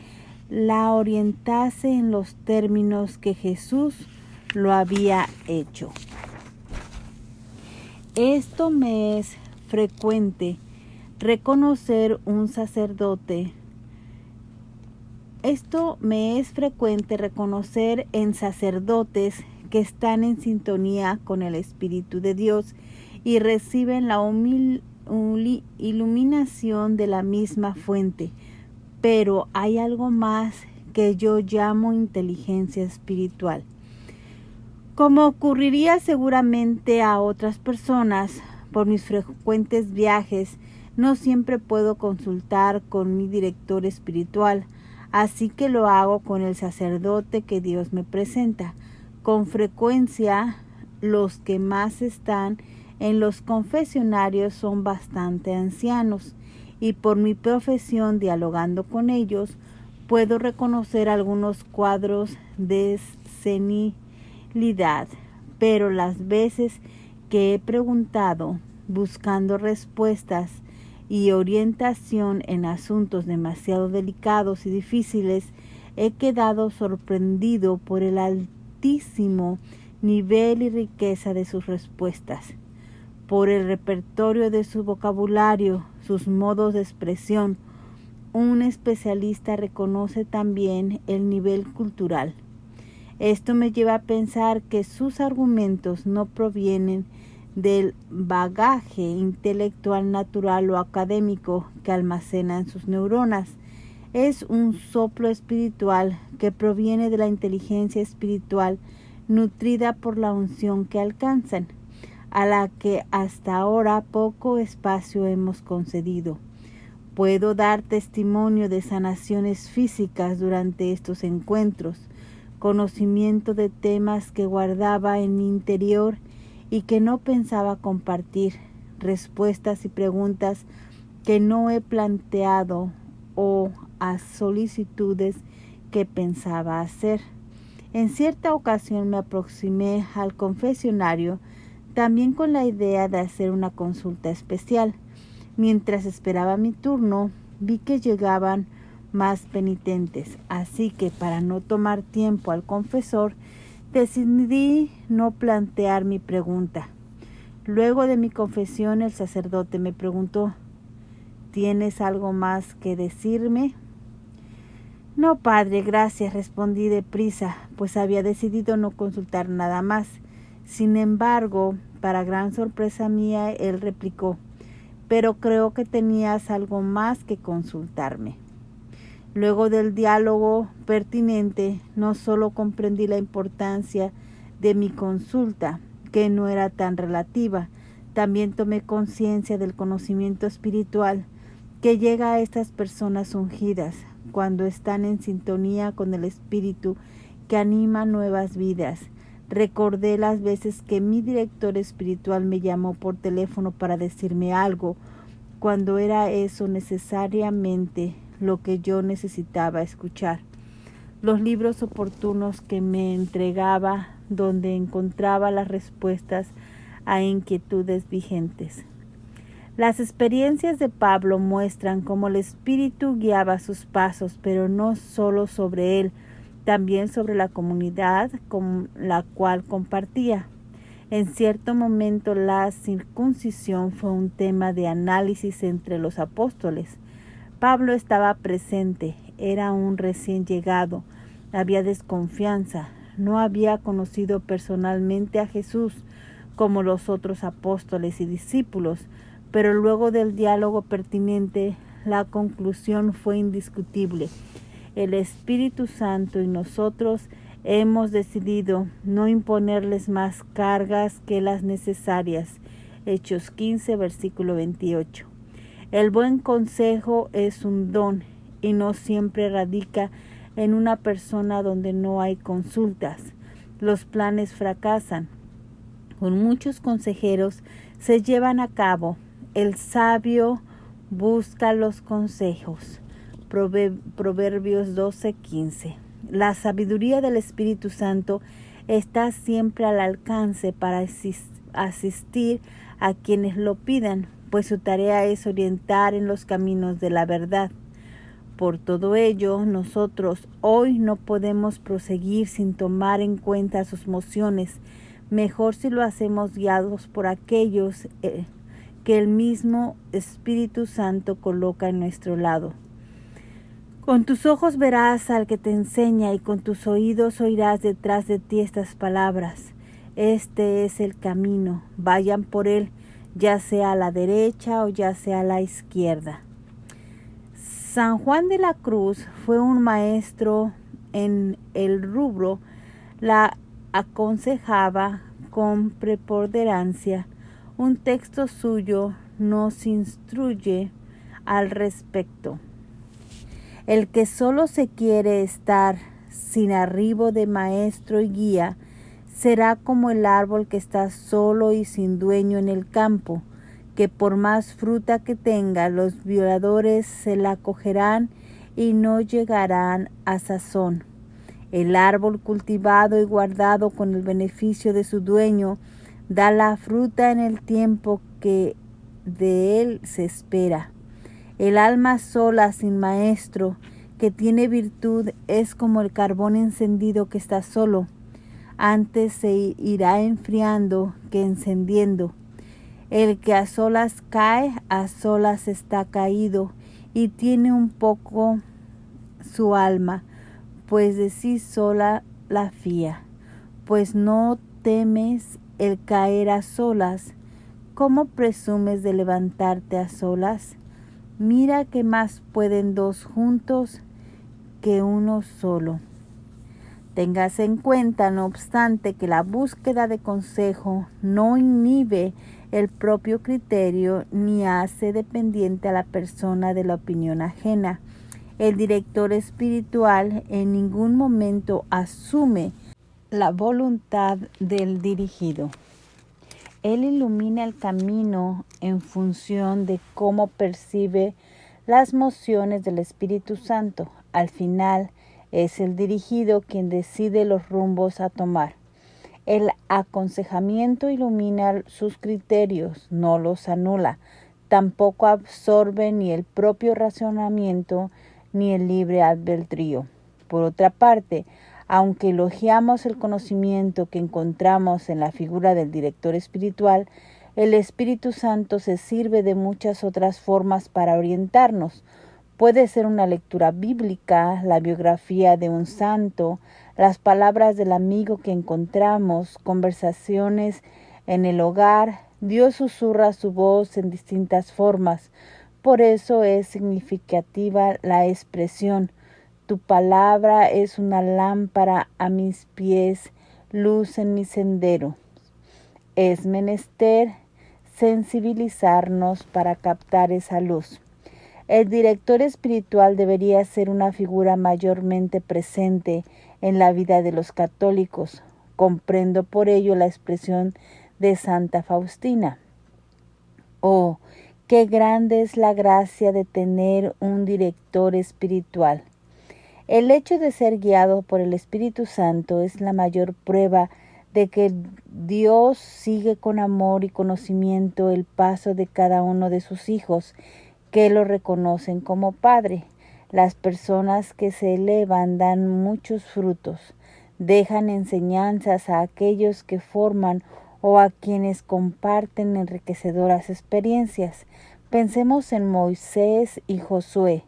Speaker 1: la orientase en los términos que Jesús lo había hecho. Esto me es frecuente reconocer en sacerdotes que están en sintonía con el Espíritu de Dios y reciben la iluminación de la misma fuente. Pero hay algo más que yo llamo inteligencia espiritual. Como ocurriría seguramente a otras personas, por mis frecuentes viajes, no siempre puedo consultar con mi director espiritual, así que lo hago con el sacerdote que Dios me presenta. Con frecuencia, los que más están en los confesionarios son bastante ancianos, y por mi profesión, dialogando con ellos, puedo reconocer algunos cuadros de senilidad, pero las veces que he preguntado, buscando respuestas y orientación en asuntos demasiado delicados y difíciles, he quedado sorprendido por el altísimo nivel y riqueza de sus respuestas, por el repertorio de su vocabulario, sus modos de expresión. Un especialista reconoce también el nivel cultural. Esto me lleva a pensar que sus argumentos no provienen del bagaje intelectual natural o académico que almacenan sus neuronas. Es un soplo espiritual que proviene de la inteligencia espiritual nutrida por la unción que alcanzan, a la que hasta ahora poco espacio hemos concedido. Puedo dar testimonio de sanaciones físicas durante estos encuentros, conocimiento de temas que guardaba en mi interior y que no pensaba compartir, respuestas y preguntas que no he planteado o a solicitudes que pensaba hacer. En cierta ocasión me aproximé al confesionario también con la idea de hacer una consulta especial. Mientras esperaba mi turno, vi que llegaban más penitentes, así que para no tomar tiempo al confesor, decidí no plantear mi pregunta. Luego de mi confesión, el sacerdote me preguntó: ¿tienes algo más que decirme? No, padre, gracias, respondí deprisa, pues había decidido no consultar nada más. Sin embargo, para gran sorpresa mía, él replicó: pero creo que tenías algo más que consultarme. Luego del diálogo pertinente, no solo comprendí la importancia de mi consulta, que no era tan relativa, también tomé conciencia del conocimiento espiritual que llega a estas personas ungidas cuando están en sintonía con el Espíritu que anima nuevas vidas. Recordé las veces que mi director espiritual me llamó por teléfono para decirme algo, cuando era eso necesariamente lo que yo necesitaba escuchar. Los libros oportunos que me entregaba, donde encontraba las respuestas a inquietudes vigentes. Las experiencias de Pablo muestran cómo el Espíritu guiaba sus pasos, pero no solo sobre él, también sobre la comunidad con la cual compartía. En cierto momento la circuncisión fue un tema de análisis entre los apóstoles. Pablo estaba presente. era un recién llegado, había desconfianza, no había conocido personalmente a Jesús como los otros apóstoles y discípulos, pero luego del diálogo pertinente, la conclusión fue indiscutible. El Espíritu Santo y nosotros hemos decidido no imponerles más cargas que las necesarias. Hechos 15, versículo 28. El buen consejo es un don y no siempre radica en una persona donde no hay consultas. Los planes fracasan. Con muchos consejeros se llevan a cabo. El sabio busca los consejos. Proverbios 12:15. La sabiduría del Espíritu Santo está siempre al alcance para asistir a quienes lo pidan, pues su tarea es orientar en los caminos de la verdad. Por todo ello, nosotros hoy no podemos proseguir sin tomar en cuenta sus mociones. Mejor si lo hacemos guiados por aquellos que el mismo Espíritu Santo coloca en nuestro lado. Con tus ojos verás al que te enseña y con tus oídos oirás detrás de ti estas palabras. Este es el camino, vayan por él, ya sea a la derecha o ya sea a la izquierda. San Juan de la Cruz fue un maestro en el rubro, la aconsejaba con preponderancia. Un texto suyo nos instruye al respecto. El que solo se quiere estar sin arribo de maestro y guía, será como el árbol que está solo y sin dueño en el campo, que por más fruta que tenga, los violadores se la cogerán y no llegarán a sazón. El árbol cultivado y guardado con el beneficio de su dueño, da la fruta en el tiempo que de él se espera. El alma sola sin maestro, que tiene virtud, es como el carbón encendido que está solo. Antes se irá enfriando que encendiendo. El que a solas cae, a solas está caído, y tiene un poco su alma, pues de sí sola la fía. Pues no temes el caer a solas. ¿Cómo presumes de levantarte a solas? Mira que más pueden dos juntos que uno solo. Tengas en cuenta, no obstante, que la búsqueda de consejo no inhibe el propio criterio ni hace dependiente a la persona de la opinión ajena. El director espiritual en ningún momento asume la voluntad del dirigido. Él ilumina el camino en función de cómo percibe las mociones del Espíritu Santo. Al final, es el dirigido quien decide los rumbos a tomar. El aconsejamiento ilumina sus criterios, no los anula. Tampoco absorbe ni el propio razonamiento ni el libre albedrío. Por otra parte, aunque elogiamos el conocimiento que encontramos en la figura del director espiritual, el Espíritu Santo se sirve de muchas otras formas para orientarnos. Puede ser una lectura bíblica, la biografía de un santo, las palabras del amigo que encontramos, conversaciones en el hogar. Dios susurra su voz en distintas formas. Por eso es significativa la expresión: tu palabra es una lámpara a mis pies, luz en mi sendero. Es menester sensibilizarnos para captar esa luz. El director espiritual debería ser una figura mayormente presente en la vida de los católicos. Comprendo por ello la expresión de Santa Faustina. Oh, qué grande es la gracia de tener un director espiritual. El hecho de ser guiado por el Espíritu Santo es la mayor prueba de que Dios sigue con amor y conocimiento el paso de cada uno de sus hijos, que lo reconocen como Padre. Las personas que se elevan dan muchos frutos, dejan enseñanzas a aquellos que forman o a quienes comparten enriquecedoras experiencias. Pensemos en Moisés y Josué.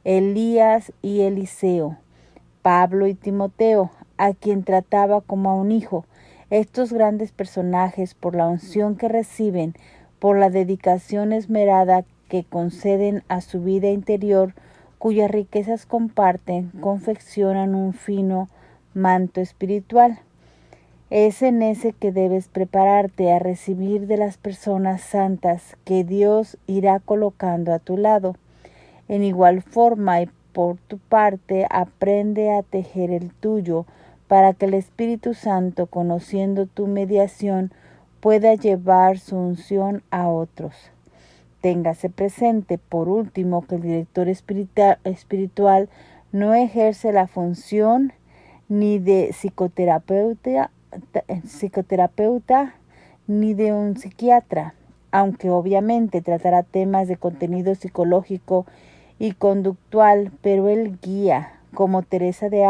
Speaker 1: Elías y Eliseo, Pablo y Timoteo, a quien trataba como a un hijo. Estos grandes personajes, por la unción que reciben, por la dedicación esmerada que conceden a su vida interior, cuyas riquezas comparten, confeccionan un fino manto espiritual. Es en ese que debes prepararte a recibir de las personas santas que Dios irá colocando a tu lado. En igual forma y por tu parte, aprende a tejer el tuyo, para que el Espíritu Santo, conociendo tu mediación, pueda llevar su unción a otros. Téngase presente, por último, que el director espiritual no ejerce la función ni de psicoterapeuta ni de un psiquiatra, aunque obviamente tratará temas de contenido psicológico y conductual, pero él guía, como Teresa de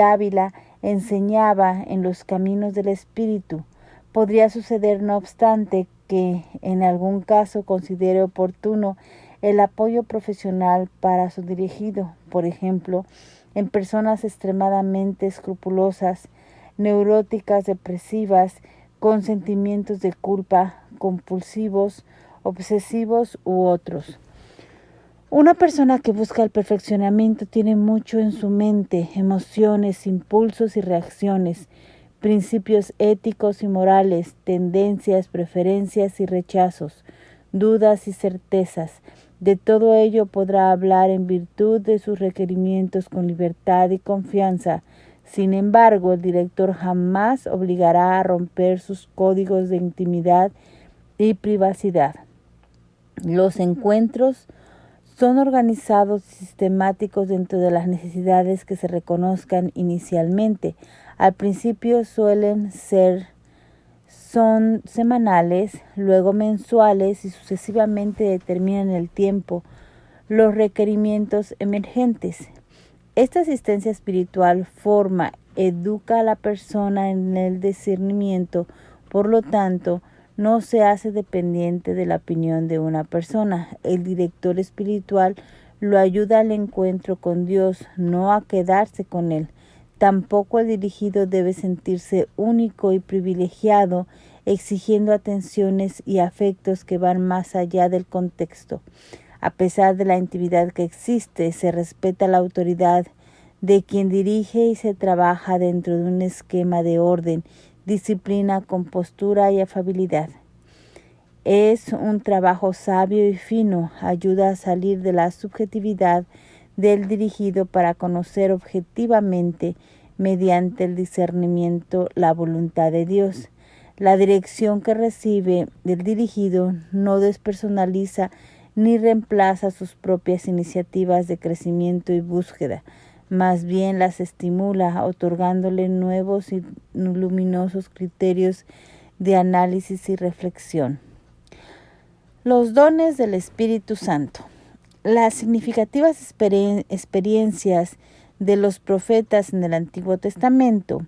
Speaker 1: Ávila enseñaba en los caminos del espíritu. Podría suceder, no obstante, que en algún caso considere oportuno el apoyo profesional para su dirigido, por ejemplo, en personas extremadamente escrupulosas, neuróticas, depresivas, con sentimientos de culpa, compulsivos, obsesivos u otros. Una persona que busca el perfeccionamiento tiene mucho en su mente, emociones, impulsos y reacciones, principios éticos y morales, tendencias, preferencias y rechazos, dudas y certezas. De todo ello podrá hablar en virtud de sus requerimientos con libertad y confianza. Sin embargo, el director jamás obligará a romper sus códigos de intimidad y privacidad. Los encuentros son organizados y sistemáticos dentro de las necesidades que se reconozcan inicialmente. Al principio son semanales, luego mensuales y sucesivamente determinan el tiempo, los requerimientos emergentes. Esta asistencia espiritual forma, educa a la persona en el discernimiento, por lo tanto, no se hace dependiente de la opinión de una persona. El director espiritual lo ayuda al encuentro con Dios, no a quedarse con Él. Tampoco el dirigido debe sentirse único y privilegiado, exigiendo atenciones y afectos que van más allá del contexto. A pesar de la intimidad que existe, se respeta la autoridad de quien dirige y se trabaja dentro de un esquema de orden, disciplina, compostura y afabilidad. Es un trabajo sabio y fino, ayuda a salir de la subjetividad del dirigido para conocer objetivamente, mediante el discernimiento, la voluntad de Dios. La dirección que recibe del dirigido no despersonaliza ni reemplaza sus propias iniciativas de crecimiento y búsqueda, más bien las estimula, otorgándole nuevos y luminosos criterios de análisis y reflexión. Los dones del Espíritu Santo. Las significativas experiencias de los profetas en el Antiguo Testamento,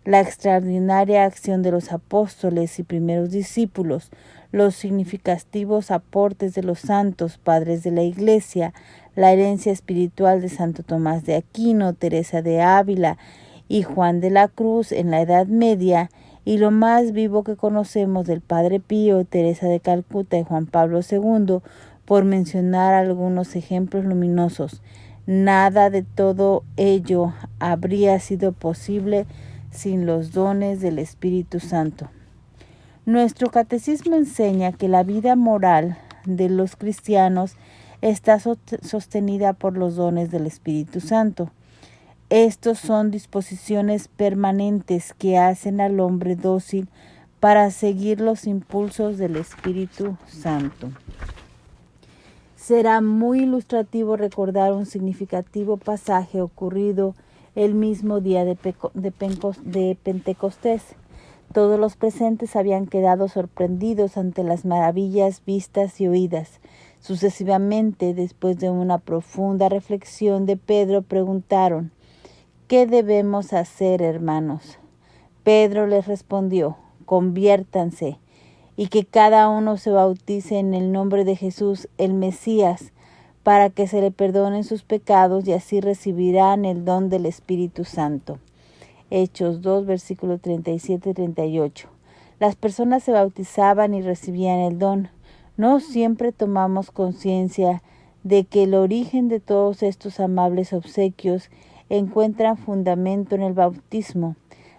Speaker 1: la extraordinaria acción de los apóstoles y primeros discípulos, los significativos aportes de los santos padres de la Iglesia, la herencia espiritual de Santo Tomás de Aquino, Teresa de Ávila y Juan de la Cruz en la Edad Media, y lo más vivo que conocemos del Padre Pío, Teresa de Calcuta y Juan Pablo II, por mencionar algunos ejemplos luminosos. Nada de todo ello habría sido posible sin los dones del Espíritu Santo. Nuestro catecismo enseña que la vida moral de los cristianos está sostenida por los dones del Espíritu Santo. Estos son disposiciones permanentes que hacen al hombre dócil para seguir los impulsos del Espíritu Santo. Será muy ilustrativo recordar un significativo pasaje ocurrido el mismo día de Pentecostés. Todos los presentes habían quedado sorprendidos ante las maravillas vistas y oídas. Sucesivamente, después de una profunda reflexión de Pedro, preguntaron: ¿qué debemos hacer, hermanos? Pedro les respondió: conviértanse y que cada uno se bautice en el nombre de Jesús, el Mesías, para que se le perdonen sus pecados y así recibirán el don del Espíritu Santo. Hechos 2, versículos 37 y 38. Las personas se bautizaban y recibían el don. No siempre tomamos conciencia de que el origen de todos estos amables obsequios encuentran fundamento en el bautismo.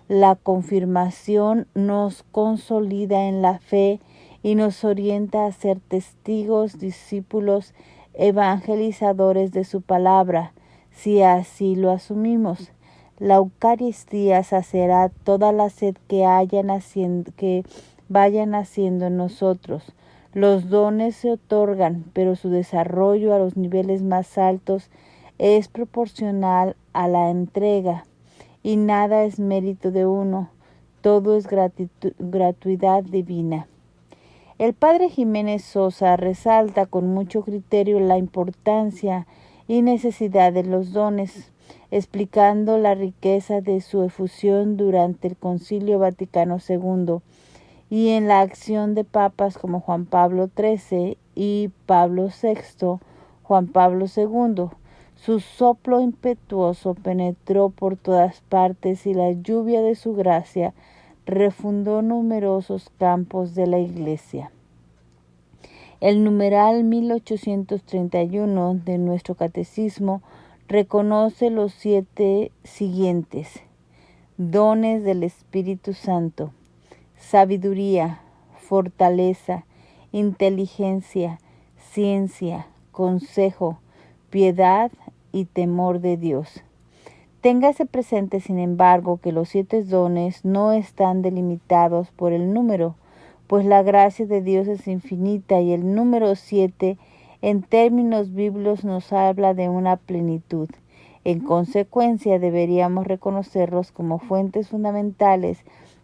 Speaker 1: La confirmación nos consolida en la fe y nos orienta a ser testigos, discípulos, evangelizadores de su palabra, si así lo asumimos. La Eucaristía saciará toda la sed que vaya naciendo en nosotros. Los dones se otorgan, pero su desarrollo a los niveles más altos es proporcional a la entrega, y nada es mérito de uno, todo es gratuidad divina. El padre Jiménez Sosa resalta con mucho criterio la importancia y necesidad de los dones, explicando la riqueza de su efusión durante el Concilio Vaticano II y en la acción de papas como Juan Pablo XIII y Pablo VI, Juan Pablo II. Su soplo impetuoso penetró por todas partes y la lluvia de su gracia refundó numerosos campos de la Iglesia. El numeral 1831 de nuestro catecismo reconoce los 7 siguientes: dones del Espíritu Santo: sabiduría, fortaleza, inteligencia, ciencia, consejo, piedad y temor de Dios. Téngase presente, sin embargo, que los 7 dones no están delimitados por el número, pues la gracia de Dios es infinita y el número 7 en términos bíblicos nos habla de una plenitud. En consecuencia, deberíamos reconocerlos como fuentes fundamentales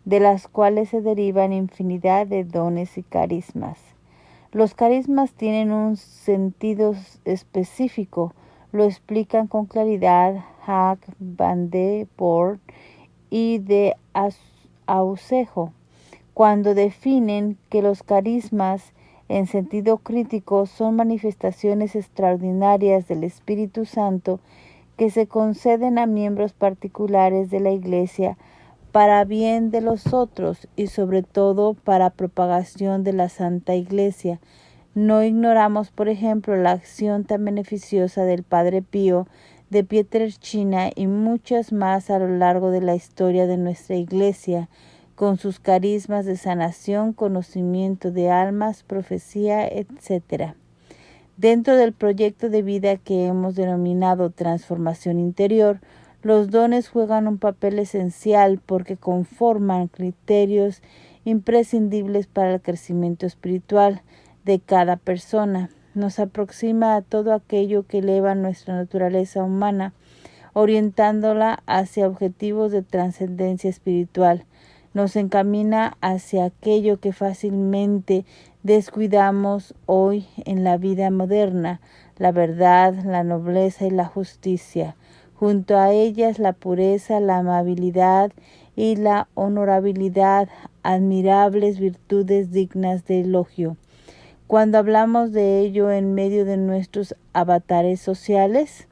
Speaker 1: de las cuales se derivan infinidad de dones y carismas. Los carismas tienen un sentido específico, lo explican con claridad Hack, Van de Poort y de Ausejo, cuando definen que los carismas en sentido crítico son manifestaciones extraordinarias del Espíritu Santo que se conceden a miembros particulares de la Iglesia para bien de los otros y sobre todo para propagación de la Santa Iglesia. No ignoramos, por ejemplo, la acción tan beneficiosa del Padre Pío, de Pietrelcina y muchas más a lo largo de la historia de nuestra Iglesia, con sus carismas de sanación, conocimiento de almas, profecía, etc. Dentro del proyecto de vida que hemos denominado transformación interior, los dones juegan un papel esencial porque conforman criterios imprescindibles para el crecimiento espiritual de cada persona. Nos aproxima a todo aquello que eleva nuestra naturaleza humana, orientándola hacia objetivos de trascendencia espiritual. Nos encamina hacia aquello que fácilmente descuidamos hoy en la vida moderna: la verdad, la nobleza y la justicia. Junto a ellas la pureza, la amabilidad y la honorabilidad, admirables virtudes dignas de elogio. Cuando hablamos de ello en medio de nuestros avatares sociales,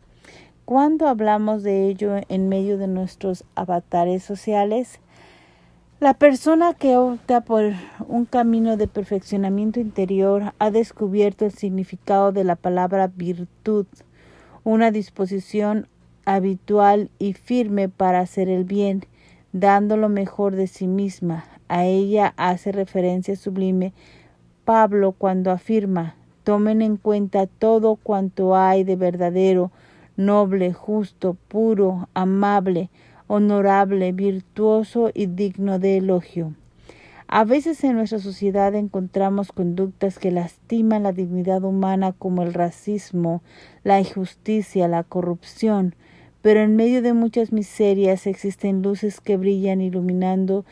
Speaker 1: la persona que opta por un camino de perfeccionamiento interior ha descubierto el significado de la palabra virtud, una disposición habitual y firme para hacer el bien, dando lo mejor de sí misma. A ella hace referencia sublime Pablo cuando afirma: tomen en cuenta todo cuanto hay de verdadero, noble, justo, puro, amable, honorable, virtuoso y digno de elogio. A veces en nuestra sociedad encontramos conductas que lastiman la dignidad humana, como el racismo, la injusticia, la corrupción, pero en medio de muchas miserias existen luces que brillan iluminando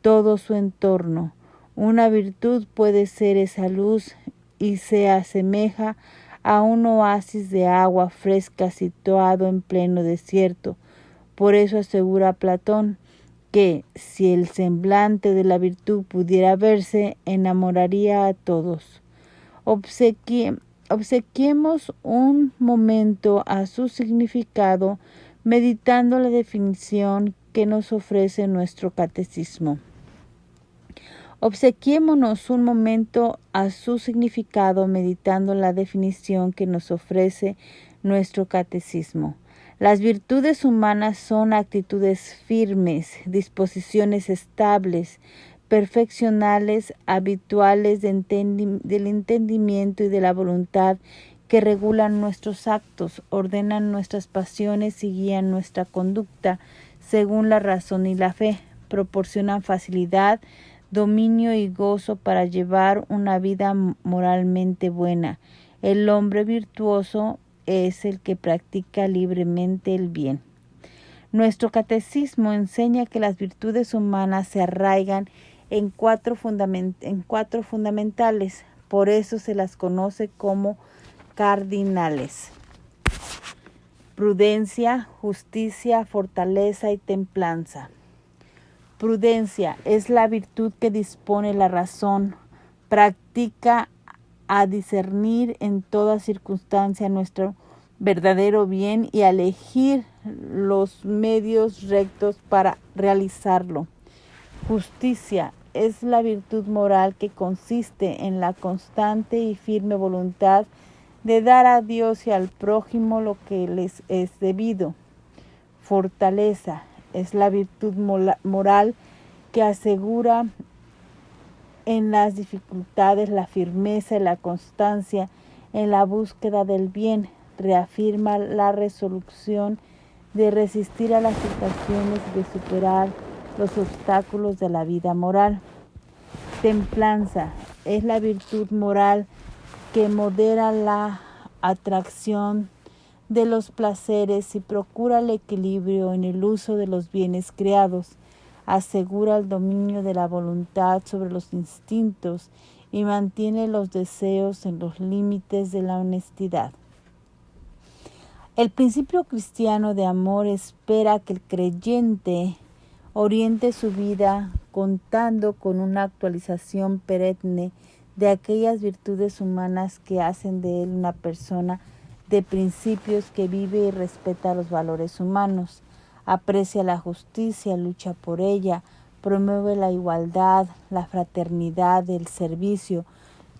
Speaker 1: todo su entorno. Una virtud puede ser esa luz y se asemeja a un oasis de agua fresca situado en pleno desierto. Por eso asegura Platón que si el semblante de la virtud pudiera verse, enamoraría a todos. Obsequiemos un momento a su significado meditando la definición que nos ofrece nuestro catecismo. Obsequiémonos un momento a su significado meditando la definición que nos ofrece nuestro catecismo. Las virtudes humanas son actitudes firmes, disposiciones estables, perfeccionales, habituales del entendimiento y de la voluntad que regulan nuestros actos, ordenan nuestras pasiones y guían nuestra conducta según la razón y la fe, proporcionan facilidad, dominio y gozo para llevar una vida moralmente buena. El hombre virtuoso es el que practica libremente el bien. Nuestro catecismo enseña que las virtudes humanas se arraigan en cuatro fundamentales, por eso se las conoce como cardinales: prudencia, justicia, fortaleza y templanza. Prudencia es la virtud que dispone la razón, practica a discernir en toda circunstancia nuestro verdadero bien y a elegir los medios rectos para realizarlo. Justicia es la virtud moral que consiste en la constante y firme voluntad de dar a Dios y al prójimo lo que les es debido. Fortaleza es la virtud moral que asegura en las dificultades la firmeza y la constancia en la búsqueda del bien. Reafirma la resolución de resistir a las tentaciones y de superar los obstáculos de la vida moral. Templanza es la virtud moral que modera la atracción de los placeres y procura el equilibrio en el uso de los bienes creados, asegura el dominio de la voluntad sobre los instintos y mantiene los deseos en los límites de la honestidad. El principio cristiano de amor espera que el creyente oriente su vida contando con una actualización perenne de aquellas virtudes humanas que hacen de él una persona de principios que vive y respeta los valores humanos, aprecia la justicia, lucha por ella, promueve la igualdad, la fraternidad, el servicio,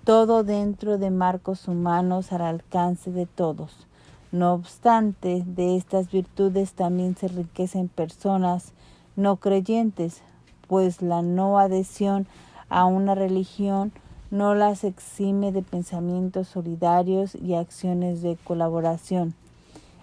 Speaker 1: todo dentro de marcos humanos al alcance de todos. No obstante, de estas virtudes también se enriquecen personas no creyentes, pues la no adhesión a una religión no las exime de pensamientos solidarios y acciones de colaboración.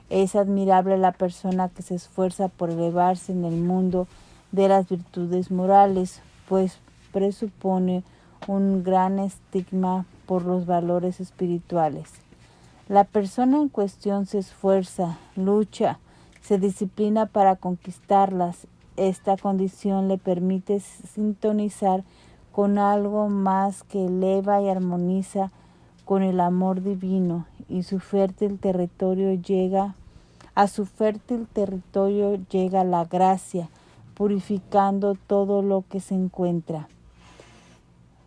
Speaker 1: Es admirable la persona que se esfuerza por elevarse en el mundo de las virtudes morales, pues presupone un gran estigma por los valores espirituales. La persona en cuestión se esfuerza, lucha, se disciplina para conquistarlas. Esta condición le permite sintonizar con algo más que eleva y armoniza con el amor divino, y a su fértil territorio llega la gracia, purificando todo lo que se encuentra.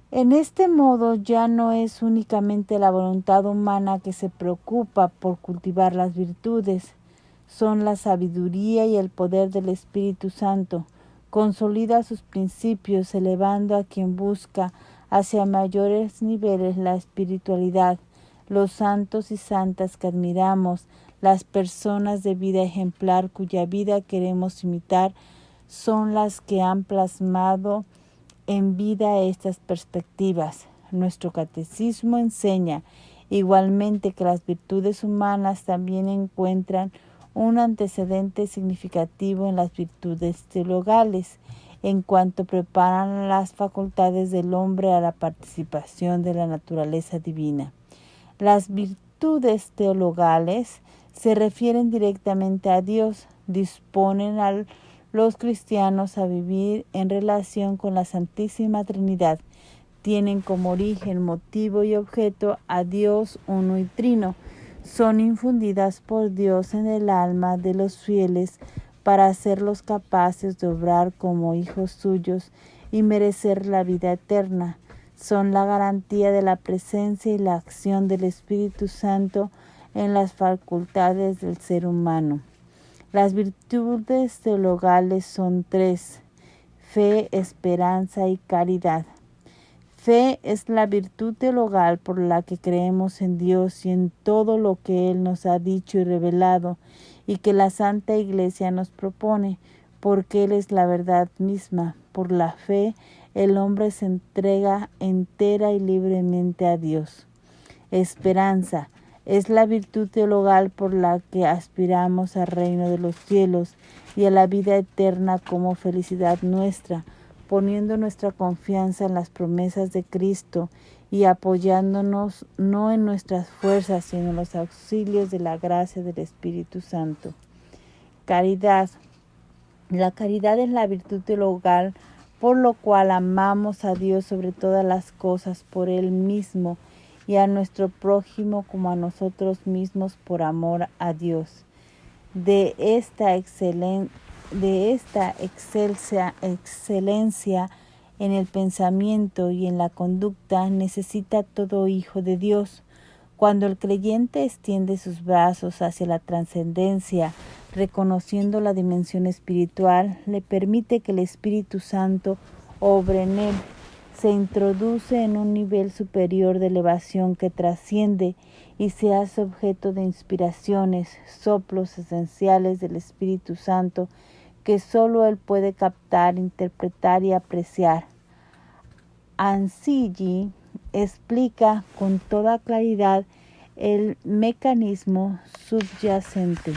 Speaker 1: En este modo ya no es únicamente la voluntad humana que se preocupa por cultivar las virtudes, son la sabiduría y el poder del Espíritu Santo. Consolida sus principios, elevando a quien busca hacia mayores niveles la espiritualidad. Los santos y santas que admiramos, las personas de vida ejemplar cuya vida queremos imitar, son las que han plasmado en vida estas perspectivas. Nuestro catecismo enseña igualmente que las virtudes humanas también encuentran un antecedente significativo en las virtudes teologales, en cuanto preparan las facultades del hombre a la participación de la naturaleza divina. Las virtudes teologales se refieren directamente a Dios, disponen a los cristianos a vivir en relación con la Santísima Trinidad, tienen como origen, motivo y objeto a Dios uno y trino, son infundidas por Dios en el alma de los fieles para hacerlos capaces de obrar como hijos suyos y merecer la vida eterna. Son la garantía de la presencia y la acción del Espíritu Santo en las facultades del ser humano. Las virtudes teologales son 3: fe, esperanza y caridad. Fe es la virtud teologal por la que creemos en Dios y en todo lo que Él nos ha dicho y revelado, y que la Santa Iglesia nos propone, porque Él es la verdad misma. Por la fe, el hombre se entrega entera y libremente a Dios. Esperanza es la virtud teologal por la que aspiramos al reino de los cielos y a la vida eterna como felicidad nuestra, poniendo nuestra confianza en las promesas de Cristo y apoyándonos no en nuestras fuerzas, sino en los auxilios de la gracia del Espíritu Santo. Caridad. La caridad es la virtud teologal por lo cual amamos a Dios sobre todas las cosas por Él mismo y a nuestro prójimo como a nosotros mismos por amor a Dios. De esta excelencia en el pensamiento y en la conducta necesita todo hijo de Dios. Cuando el creyente extiende sus brazos hacia la trascendencia, reconociendo la dimensión espiritual, le permite que el Espíritu Santo obre en él. Se introduce en un nivel superior de elevación que trasciende y se hace objeto de inspiraciones, soplos esenciales del Espíritu Santo que sólo Él puede captar, interpretar y apreciar. Ansiyi explica con toda claridad el mecanismo subyacente.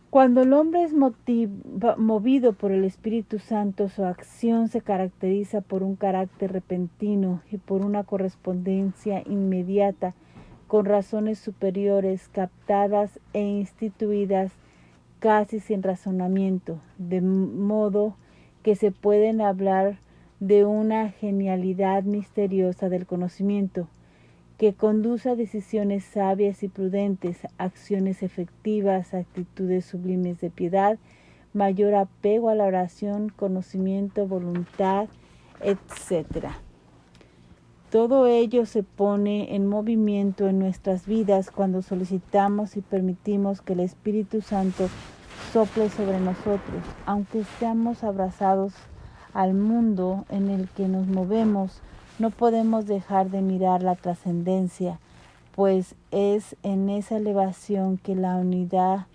Speaker 1: Cuando el hombre es movido por el Espíritu Santo, su acción se caracteriza por un carácter repentino y por una correspondencia inmediata con razones superiores captadas e instituidas casi sin razonamiento, de modo que se pueden hablar de una genialidad misteriosa del conocimiento, que conduce a decisiones sabias y prudentes, acciones efectivas, actitudes sublimes de piedad, mayor apego a la oración, conocimiento, voluntad, etc. Todo ello se pone en movimiento en nuestras vidas cuando solicitamos y permitimos que el Espíritu Santo sople sobre nosotros. Aunque estemos abrazados al mundo en el que nos movemos, no podemos dejar de mirar la trascendencia, pues es en esa elevación que la unidad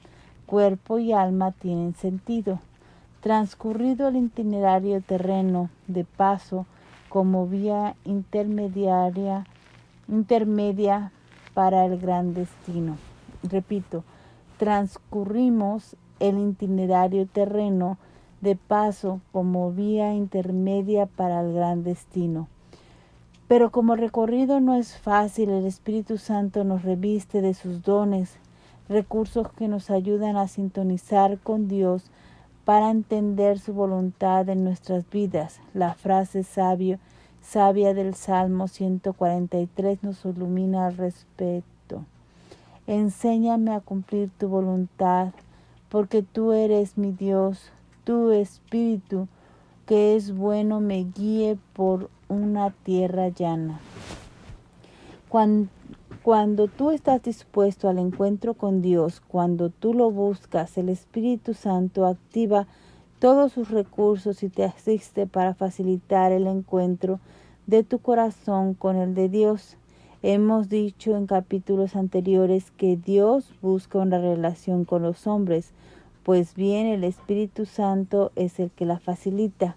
Speaker 1: cuerpo y alma tienen sentido. Transcurrido el itinerario terreno de paso como vía intermedia para el gran destino. Repito, transcurrimos el itinerario terreno de paso como vía intermedia para el gran destino. Pero como el recorrido no es fácil, el Espíritu Santo nos reviste de sus dones, recursos que nos ayudan a sintonizar con Dios para entender su voluntad en nuestras vidas. La frase sabia del Salmo 143 nos ilumina al respecto. Enséñame a cumplir tu voluntad, porque tú eres mi Dios, tu Espíritu, que es bueno, me guíe por una tierra llana. Cuando tú estás dispuesto al encuentro con Dios, cuando tú lo buscas, el Espíritu Santo activa todos sus recursos y te asiste para facilitar el encuentro de tu corazón con el de Dios. Hemos dicho en capítulos anteriores que Dios busca una relación con los hombres, pues bien el Espíritu Santo es el que la facilita.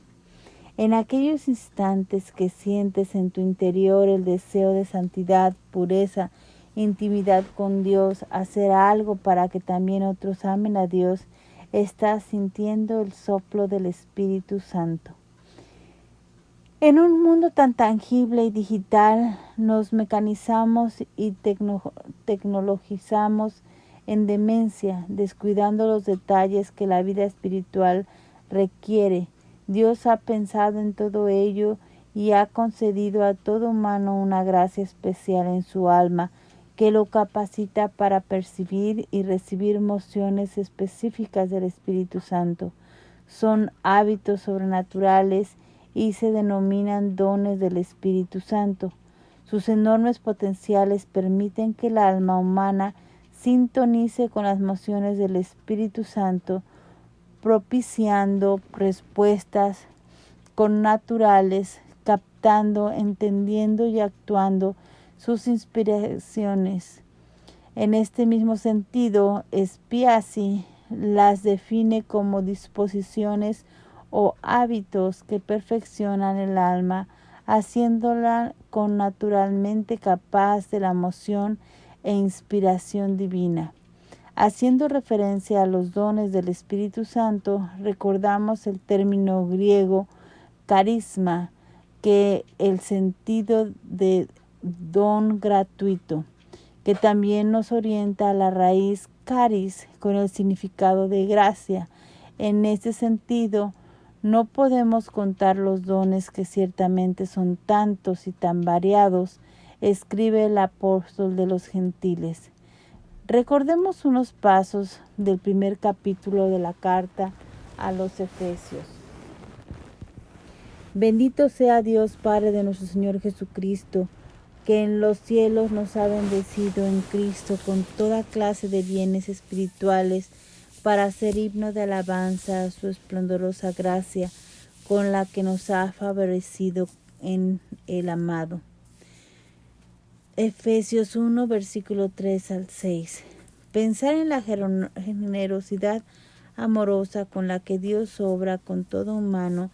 Speaker 1: En aquellos instantes que sientes en tu interior el deseo de santidad, pureza, intimidad con Dios, hacer algo para que también otros amen a Dios, estás sintiendo el soplo del Espíritu Santo. En un mundo tan tangible y digital, nos mecanizamos y tecnologizamos en demencia, descuidando los detalles que la vida espiritual requiere. Dios ha pensado en todo ello y ha concedido a todo humano una gracia especial en su alma que lo capacita para percibir y recibir emociones específicas del Espíritu Santo. Son hábitos sobrenaturales y se denominan dones del Espíritu Santo. Sus enormes potenciales permiten que el alma humana sintonice con las mociones del Espíritu Santo, propiciando respuestas connaturales, captando, entendiendo y actuando sus inspiraciones. En este mismo sentido, Spiazzi las define como disposiciones o hábitos que perfeccionan el alma, haciéndola connaturalmente capaz de la emoción e inspiración divina. Haciendo referencia a los dones del Espíritu Santo, recordamos el término griego carisma, que el sentido de don gratuito, que también nos orienta a la raíz caris con el significado de gracia. En este sentido, no podemos contar los dones, que ciertamente son tantos y tan variados, escribe el apóstol de los gentiles. Recordemos unos pasos del primer capítulo de la carta a los Efesios. Bendito sea Dios Padre de nuestro Señor Jesucristo, que en los cielos nos ha bendecido en Cristo con toda clase de bienes espirituales, para hacer himno de alabanza a su esplendorosa gracia, con la que nos ha favorecido en el amado. Efesios 1, versículo 3 al 6. Pensar en la generosidad amorosa con la que Dios obra con todo humano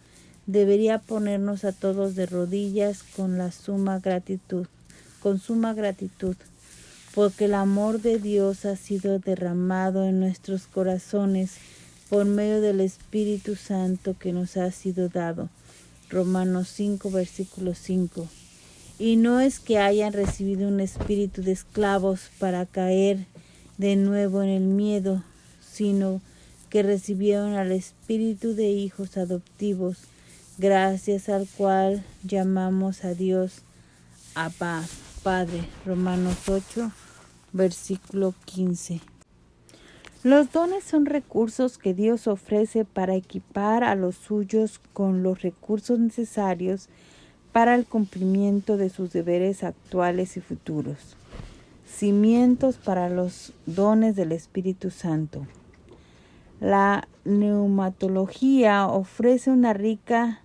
Speaker 1: debería ponernos a todos de rodillas con suma gratitud, porque el amor de Dios ha sido derramado en nuestros corazones por medio del Espíritu Santo que nos ha sido dado. Romanos 5, versículo 5. Y no es que hayan recibido un espíritu de esclavos para caer de nuevo en el miedo, sino que recibieron al espíritu de hijos adoptivos, gracias al cual llamamos a Dios Abba, Padre. Romanos 8, versículo 15. Los dones son recursos que Dios ofrece para equipar a los suyos con los recursos necesarios para el cumplimiento de sus deberes actuales y futuros. Cimientos para los dones del Espíritu Santo. La neumatología ofrece una rica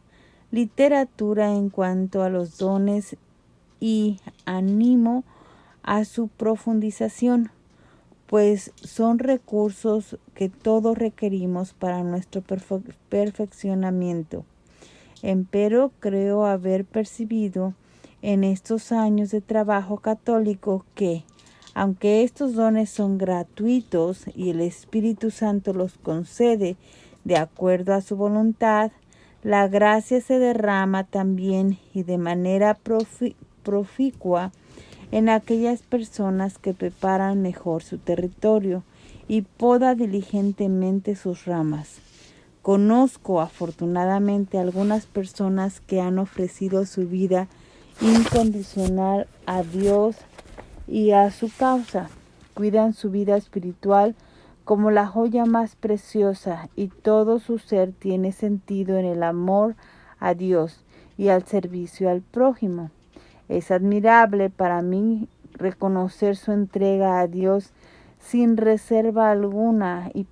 Speaker 1: literatura en cuanto a los dones y animo a su profundización, pues son recursos que todos requerimos para nuestro perfeccionamiento. Empero creo haber percibido en estos años de trabajo católico que, aunque estos dones son gratuitos y el Espíritu Santo los concede de acuerdo a su voluntad, la gracia se derrama también y de manera proficua en aquellas personas que preparan mejor su territorio y poda diligentemente sus ramas. Conozco afortunadamente algunas personas que han ofrecido su vida incondicional a Dios y a su causa. Cuidan su vida espiritual como la joya más preciosa, y todo su ser tiene sentido en el amor a Dios y al servicio al prójimo. Es admirable para mí reconocer su entrega a Dios sin reserva alguna y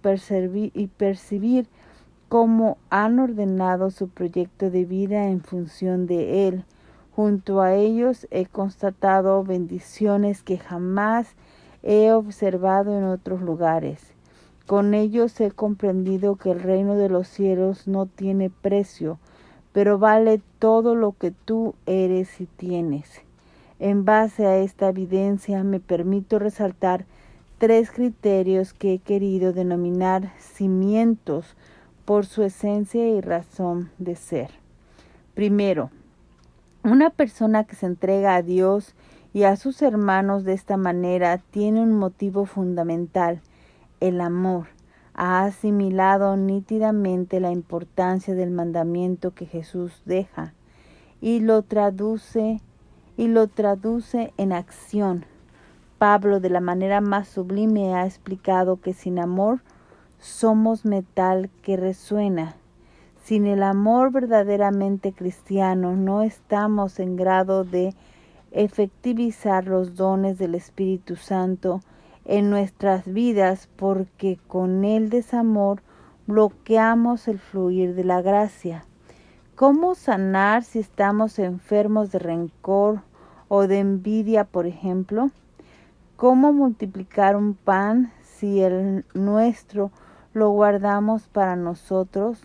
Speaker 1: percibir cómo han ordenado su proyecto de vida en función de Él. Junto a ellos he constatado bendiciones que jamás he observado en otros lugares. Con ellos he comprendido que el reino de los cielos no tiene precio, pero vale todo lo que tú eres y tienes. En base a esta evidencia me permito resaltar 3 criterios que he querido denominar cimientos por su esencia y razón de ser. Primero, una persona que se entrega a Dios y a sus hermanos de esta manera tiene un motivo fundamental: el amor. Ha asimilado nítidamente la importancia del mandamiento que Jesús deja y lo traduce en acción. Pablo, de la manera más sublime, ha explicado que sin amor somos metal que resuena. Sin el amor verdaderamente cristiano, no estamos en grado de efectivizar los dones del Espíritu Santo en nuestras vidas, porque con el desamor bloqueamos el fluir de la gracia. ¿Cómo sanar si estamos enfermos de rencor o de envidia, por ejemplo? ¿Cómo multiplicar un pan si el nuestro lo guardamos para nosotros?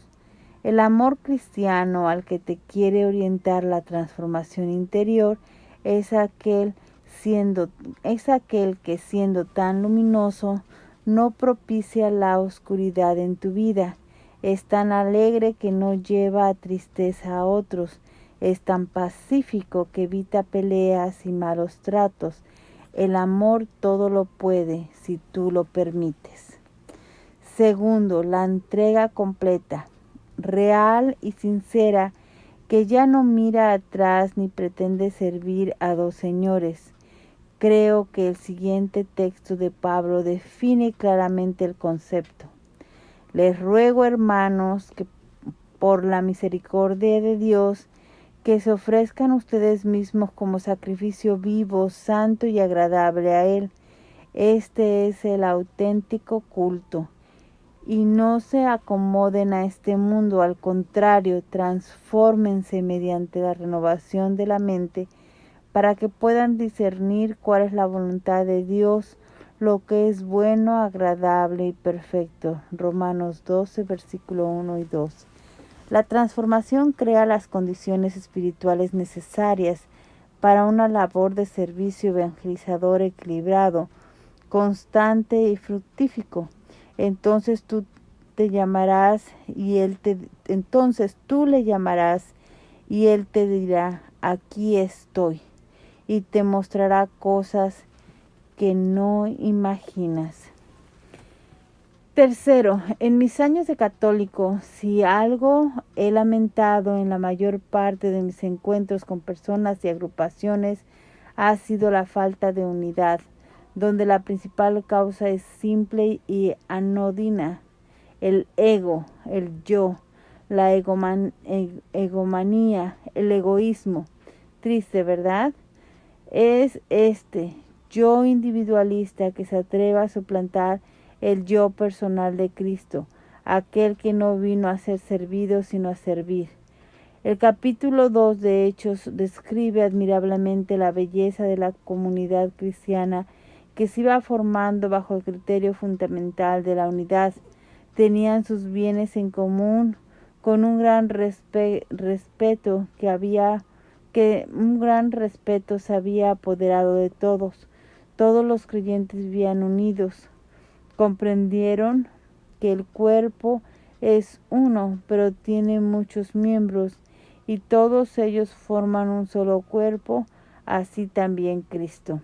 Speaker 1: El amor cristiano al que te quiere orientar la transformación interior es aquel que, siendo tan luminoso, no propicia la oscuridad en tu vida. Es tan alegre que no lleva a tristeza a otros. Es tan pacífico que evita peleas y malos tratos. El amor todo lo puede si tú lo permites. Segundo, la entrega completa, real y sincera, que ya no mira atrás ni pretende servir a dos señores. Creo que el siguiente texto de Pablo define claramente el concepto. Les ruego, hermanos, que por la misericordia de Dios, que se ofrezcan ustedes mismos como sacrificio vivo, santo y agradable a Él. Este es el auténtico culto. Y no se acomoden a este mundo, al contrario, transfórmense mediante la renovación de la mente para que puedan discernir cuál es la voluntad de Dios, lo que es bueno, agradable y perfecto. Romanos 12, versículo 1 y 2. La transformación crea las condiciones espirituales necesarias para una labor de servicio evangelizador equilibrado, constante y fructífico. Entonces tú le llamarás y él te dirá: aquí estoy, y te mostrará cosas que no imaginas. Tercero, en mis años de católico, si algo he lamentado en la mayor parte de mis encuentros con personas y agrupaciones, ha sido la falta de unidad, donde la principal causa es simple y anodina: el ego, el yo, la egomanía, el egoísmo. Triste, ¿verdad? Es este yo individualista que se atreve a suplantar el yo personal de Cristo, aquel que no vino a ser servido sino a servir. El capítulo 2 de Hechos describe admirablemente la belleza de la comunidad cristiana que se iba formando bajo el criterio fundamental de la unidad. Tenían sus bienes en común, con un gran respeto se había apoderado de todos. Todos los creyentes vivían unidos. Comprendieron que el cuerpo es uno, pero tiene muchos miembros, y todos ellos forman un solo cuerpo, así también Cristo.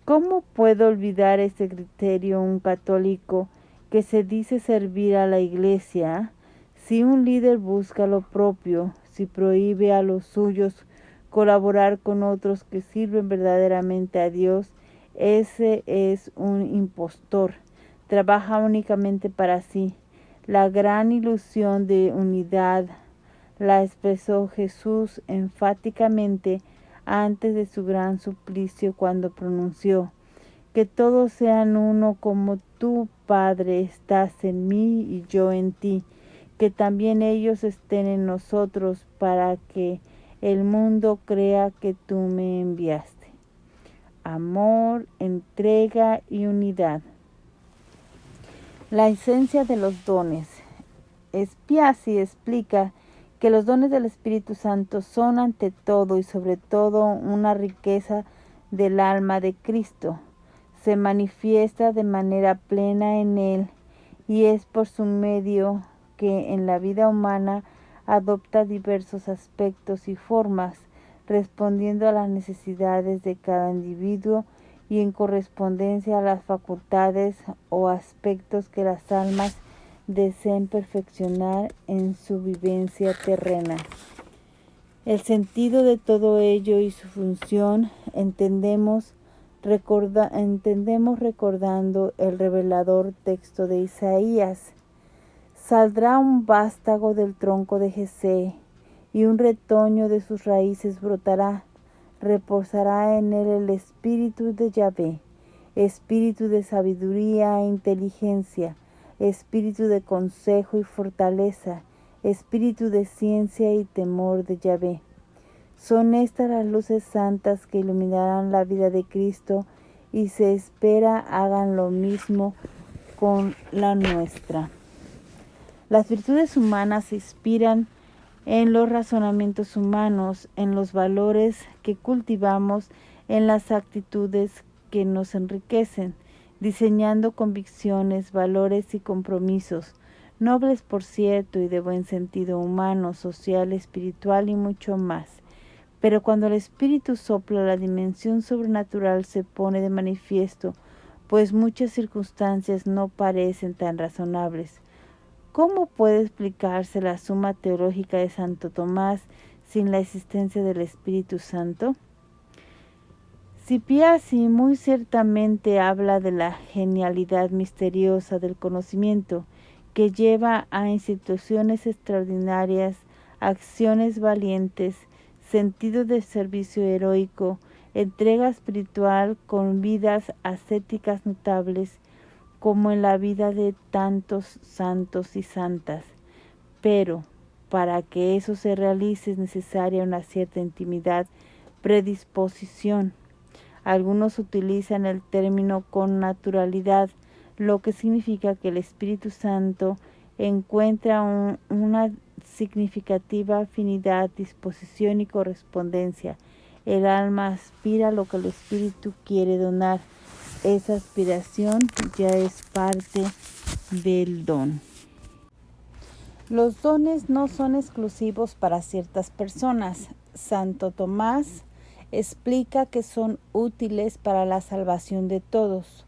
Speaker 1: ¿Cómo puede olvidar este criterio un católico que se dice servir a la Iglesia? Si un líder busca lo propio, si prohíbe a los suyos colaborar con otros que sirven verdaderamente a Dios, ese es un impostor. Trabaja únicamente para sí. La gran ilusión de unidad la expresó Jesús enfáticamente antes de su gran suplicio, cuando pronunció: que todos sean uno como tú, Padre, estás en mí y yo en ti, que también ellos estén en nosotros, para que el mundo crea que tú me enviaste. Amor, entrega y unidad. La esencia de los dones. Spiazzi explica que los dones del Espíritu Santo son ante todo y sobre todo una riqueza del alma de Cristo. Se manifiesta de manera plena en Él, y es por su medio que en la vida humana adopta diversos aspectos y formas, respondiendo a las necesidades de cada individuo y en correspondencia a las facultades o aspectos que las almas deseen perfeccionar en su vivencia terrena. El sentido de todo ello y su función entendemos recordando el revelador texto de Isaías. Saldrá un vástago del tronco de Jesé, y un retoño de sus raíces brotará. Reposará en él el espíritu de Yahvé, espíritu de sabiduría e inteligencia, espíritu de consejo y fortaleza, espíritu de ciencia y temor de Yahvé. Son estas las luces santas que iluminarán la vida de Cristo, y se espera hagan lo mismo con la nuestra. Las virtudes humanas se inspiran en los razonamientos humanos, en los valores que cultivamos, en las actitudes que nos enriquecen, diseñando convicciones, valores y compromisos, nobles por cierto y de buen sentido humano, social, espiritual y mucho más. Pero cuando el Espíritu sopla, la dimensión sobrenatural se pone de manifiesto, pues muchas circunstancias no parecen tan razonables. ¿Cómo puede explicarse la Suma Teológica de Santo Tomás sin la existencia del Espíritu Santo? Spiazzi muy ciertamente habla de la genialidad misteriosa del conocimiento, que lleva a instituciones extraordinarias, acciones valientes, sentido de servicio heroico, entrega espiritual con vidas ascéticas notables, como en la vida de tantos santos y santas. Pero para que eso se realice es necesaria una cierta intimidad, predisposición. Algunos utilizan el término con naturalidad, lo que significa que el Espíritu Santo encuentra una significativa afinidad, disposición y correspondencia. El alma aspira a lo que el Espíritu quiere donar. Esa aspiración ya es parte del don. Los dones no son exclusivos para ciertas personas. Santo Tomás explica que son útiles para la salvación de todos,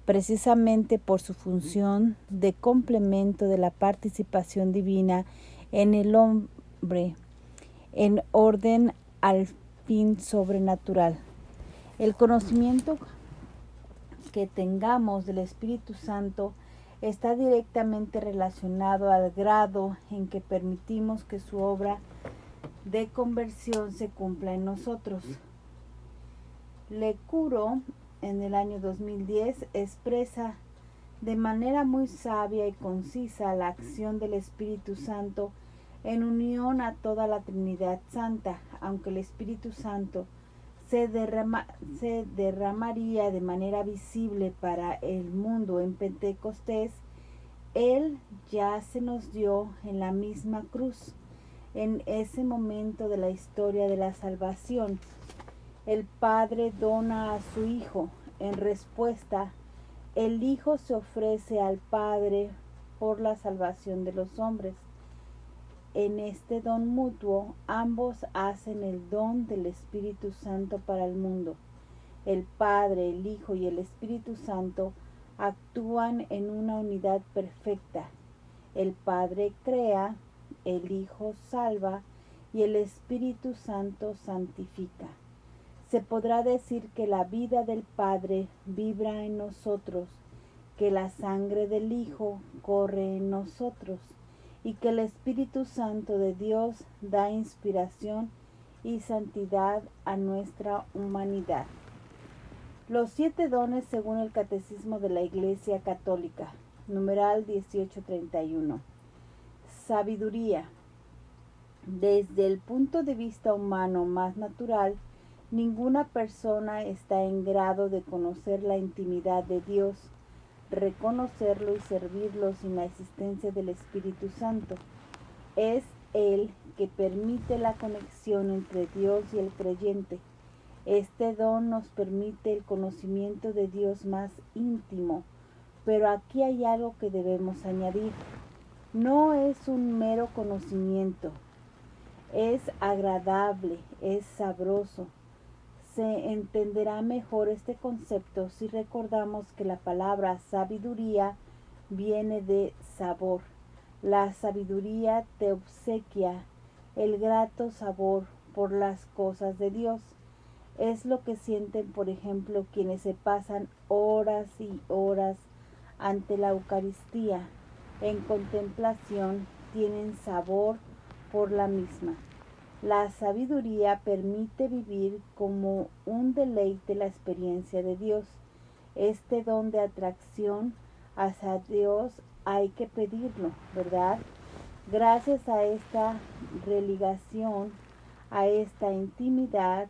Speaker 1: precisamente por su función de complemento de la participación divina en el hombre, en orden al fin sobrenatural. El conocimiento que tengamos del Espíritu Santo está directamente relacionado al grado en que permitimos que su obra de conversión se cumpla en nosotros. Lecuro, en el año 2010, expresa de manera muy sabia y concisa la acción del Espíritu Santo en unión a toda la Trinidad Santa, aunque el Espíritu Santo se derramaría de manera visible para el mundo en Pentecostés. Él ya se nos dio en la misma cruz, en ese momento de la historia de la salvación. El Padre dona a su Hijo. En respuesta, el Hijo se ofrece al Padre por la salvación de los hombres. En este don mutuo, ambos hacen el don del Espíritu Santo para el mundo. El Padre, el Hijo y el Espíritu Santo actúan en una unidad perfecta. El Padre crea, el Hijo salva y el Espíritu Santo santifica. Se podrá decir que la vida del Padre vibra en nosotros, que la sangre del Hijo corre en nosotros, y que el Espíritu Santo de Dios da inspiración y santidad a nuestra humanidad. Los 7 dones según el Catecismo de la Iglesia Católica, numeral 1831. Sabiduría. Desde el punto de vista humano más natural, ninguna persona está en grado de conocer la intimidad de Dios, reconocerlo y servirlo sin la existencia del Espíritu Santo. Es Él que permite la conexión entre Dios y el creyente. Este don nos permite el conocimiento de Dios más íntimo, pero aquí hay algo que debemos añadir. No es un mero conocimiento, es agradable, es sabroso. Se entenderá mejor este concepto si recordamos que la palabra sabiduría viene de sabor. La sabiduría te obsequia el grato sabor por las cosas de Dios. Es lo que sienten, por ejemplo, quienes se pasan horas y horas ante la Eucaristía. en contemplación tienen sabor por la misma. La sabiduría permite vivir como un deleite la experiencia de Dios. Este don de atracción hacia Dios hay que pedirlo, ¿verdad? Gracias a esta religación, a esta intimidad,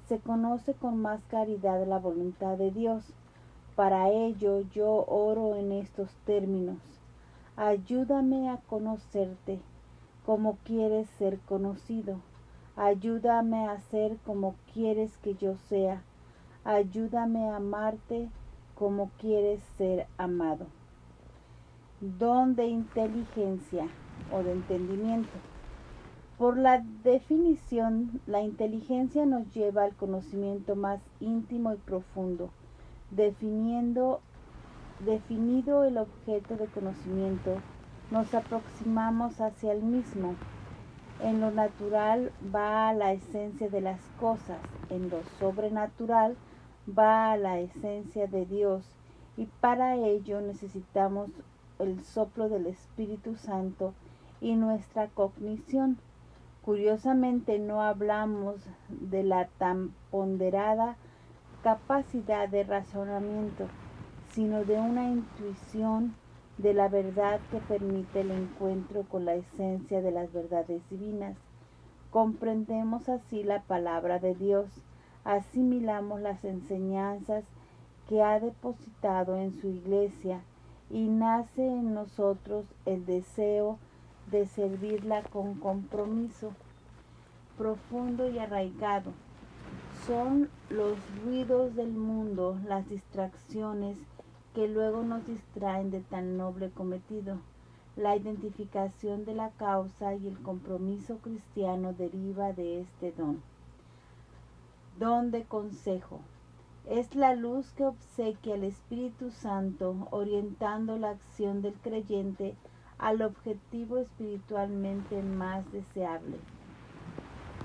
Speaker 1: se conoce con más claridad la voluntad de Dios. Para ello yo oro en estos términos. Ayúdame a conocerte como quieres ser conocido. Ayúdame a ser como quieres que yo sea. Ayúdame a amarte como quieres ser amado. Don de inteligencia o de entendimiento. Por la definición, la inteligencia nos lleva al conocimiento más íntimo y profundo. Definido el objeto de conocimiento, nos aproximamos hacia el mismo. En lo natural va a la esencia de las cosas, en lo sobrenatural va a la esencia de Dios, y para ello necesitamos el soplo del Espíritu Santo y nuestra cognición. Curiosamente no hablamos de la tan ponderada capacidad de razonamiento, sino de una intuición de la verdad que permite el encuentro con la esencia de las verdades divinas. Comprendemos así la palabra de Dios, asimilamos las enseñanzas que ha depositado en su iglesia y nace en nosotros el deseo de servirla con compromiso profundo y arraigado. Son los ruidos del mundo, las distracciones que luego nos distraen de tan noble cometido. La identificación de la causa y el compromiso cristiano deriva de este don. Don de consejo. Es la luz que obsequia el Espíritu Santo, orientando la acción del creyente al objetivo espiritualmente más deseable.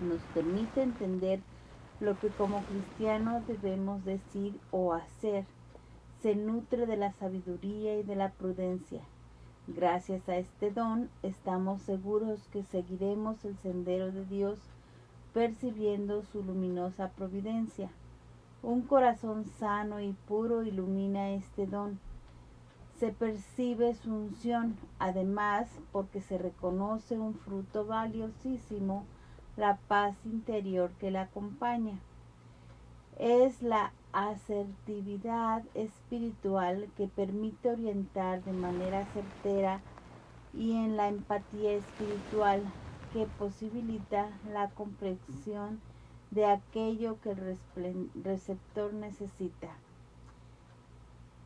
Speaker 1: Nos permite entender lo que como cristianos debemos decir o hacer. Se nutre de la sabiduría y de la prudencia. Gracias a este don estamos seguros que seguiremos el sendero de Dios, percibiendo su luminosa providencia. Un corazón sano y puro ilumina este don. Se percibe su unción, además, porque se reconoce un fruto valiosísimo, la paz interior que la acompaña. Es la asertividad espiritual que permite orientar de manera certera y en la empatía espiritual que posibilita la comprensión de aquello que el receptor necesita.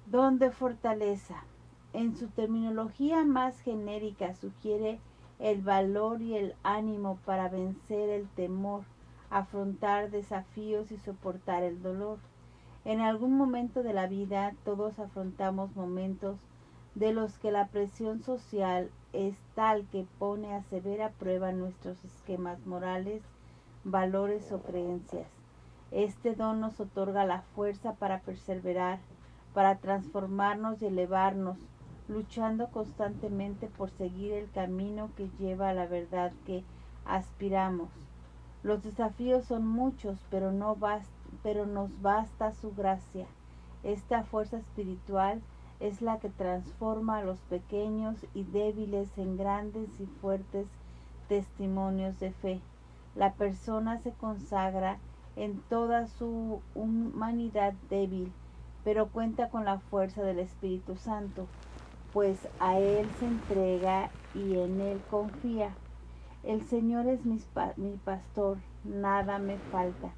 Speaker 1: Don de fortaleza. En su terminología más genérica sugiere el valor y el ánimo para vencer el temor, afrontar desafíos y soportar el dolor. En algún momento de la vida todos afrontamos momentos de los que la presión social es tal que pone a severa prueba nuestros esquemas morales, valores o creencias. Este don nos otorga la fuerza para perseverar, para transformarnos y elevarnos, luchando constantemente por seguir el camino que lleva a la verdad que aspiramos. Los desafíos son muchos, pero nos basta su gracia. Esta fuerza espiritual es la que transforma a los pequeños y débiles en grandes y fuertes testimonios de fe. La persona se consagra en toda su humanidad débil, pero cuenta con la fuerza del Espíritu Santo, pues a Él se entrega y en Él confía. El Señor es mi pastor, nada me falta.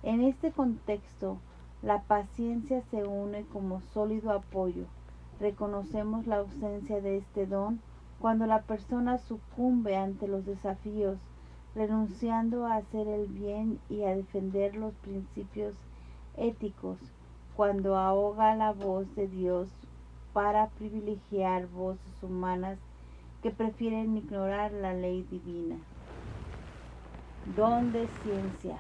Speaker 1: En este contexto, la paciencia se une como sólido apoyo. Reconocemos la ausencia de este don cuando la persona sucumbe ante los desafíos, renunciando a hacer el bien y a defender los principios éticos, cuando ahoga la voz de Dios para privilegiar voces humanas que prefieren ignorar la ley divina. Don de ciencia.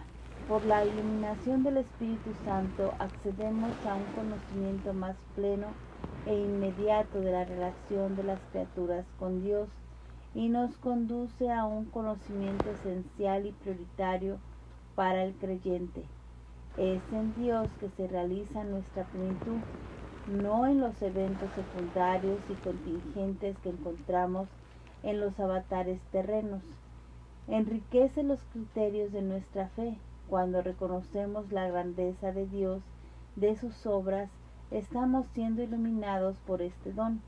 Speaker 1: Por la iluminación del Espíritu Santo accedemos a un conocimiento más pleno e inmediato de la relación de las criaturas con Dios y nos conduce a un conocimiento esencial y prioritario para el creyente. Es en Dios que se realiza nuestra plenitud, no en los eventos secundarios y contingentes que encontramos en los avatares terrenos. Enriquece los criterios de nuestra fe. Cuando reconocemos la grandeza de Dios, de sus obras, estamos siendo iluminados por este don.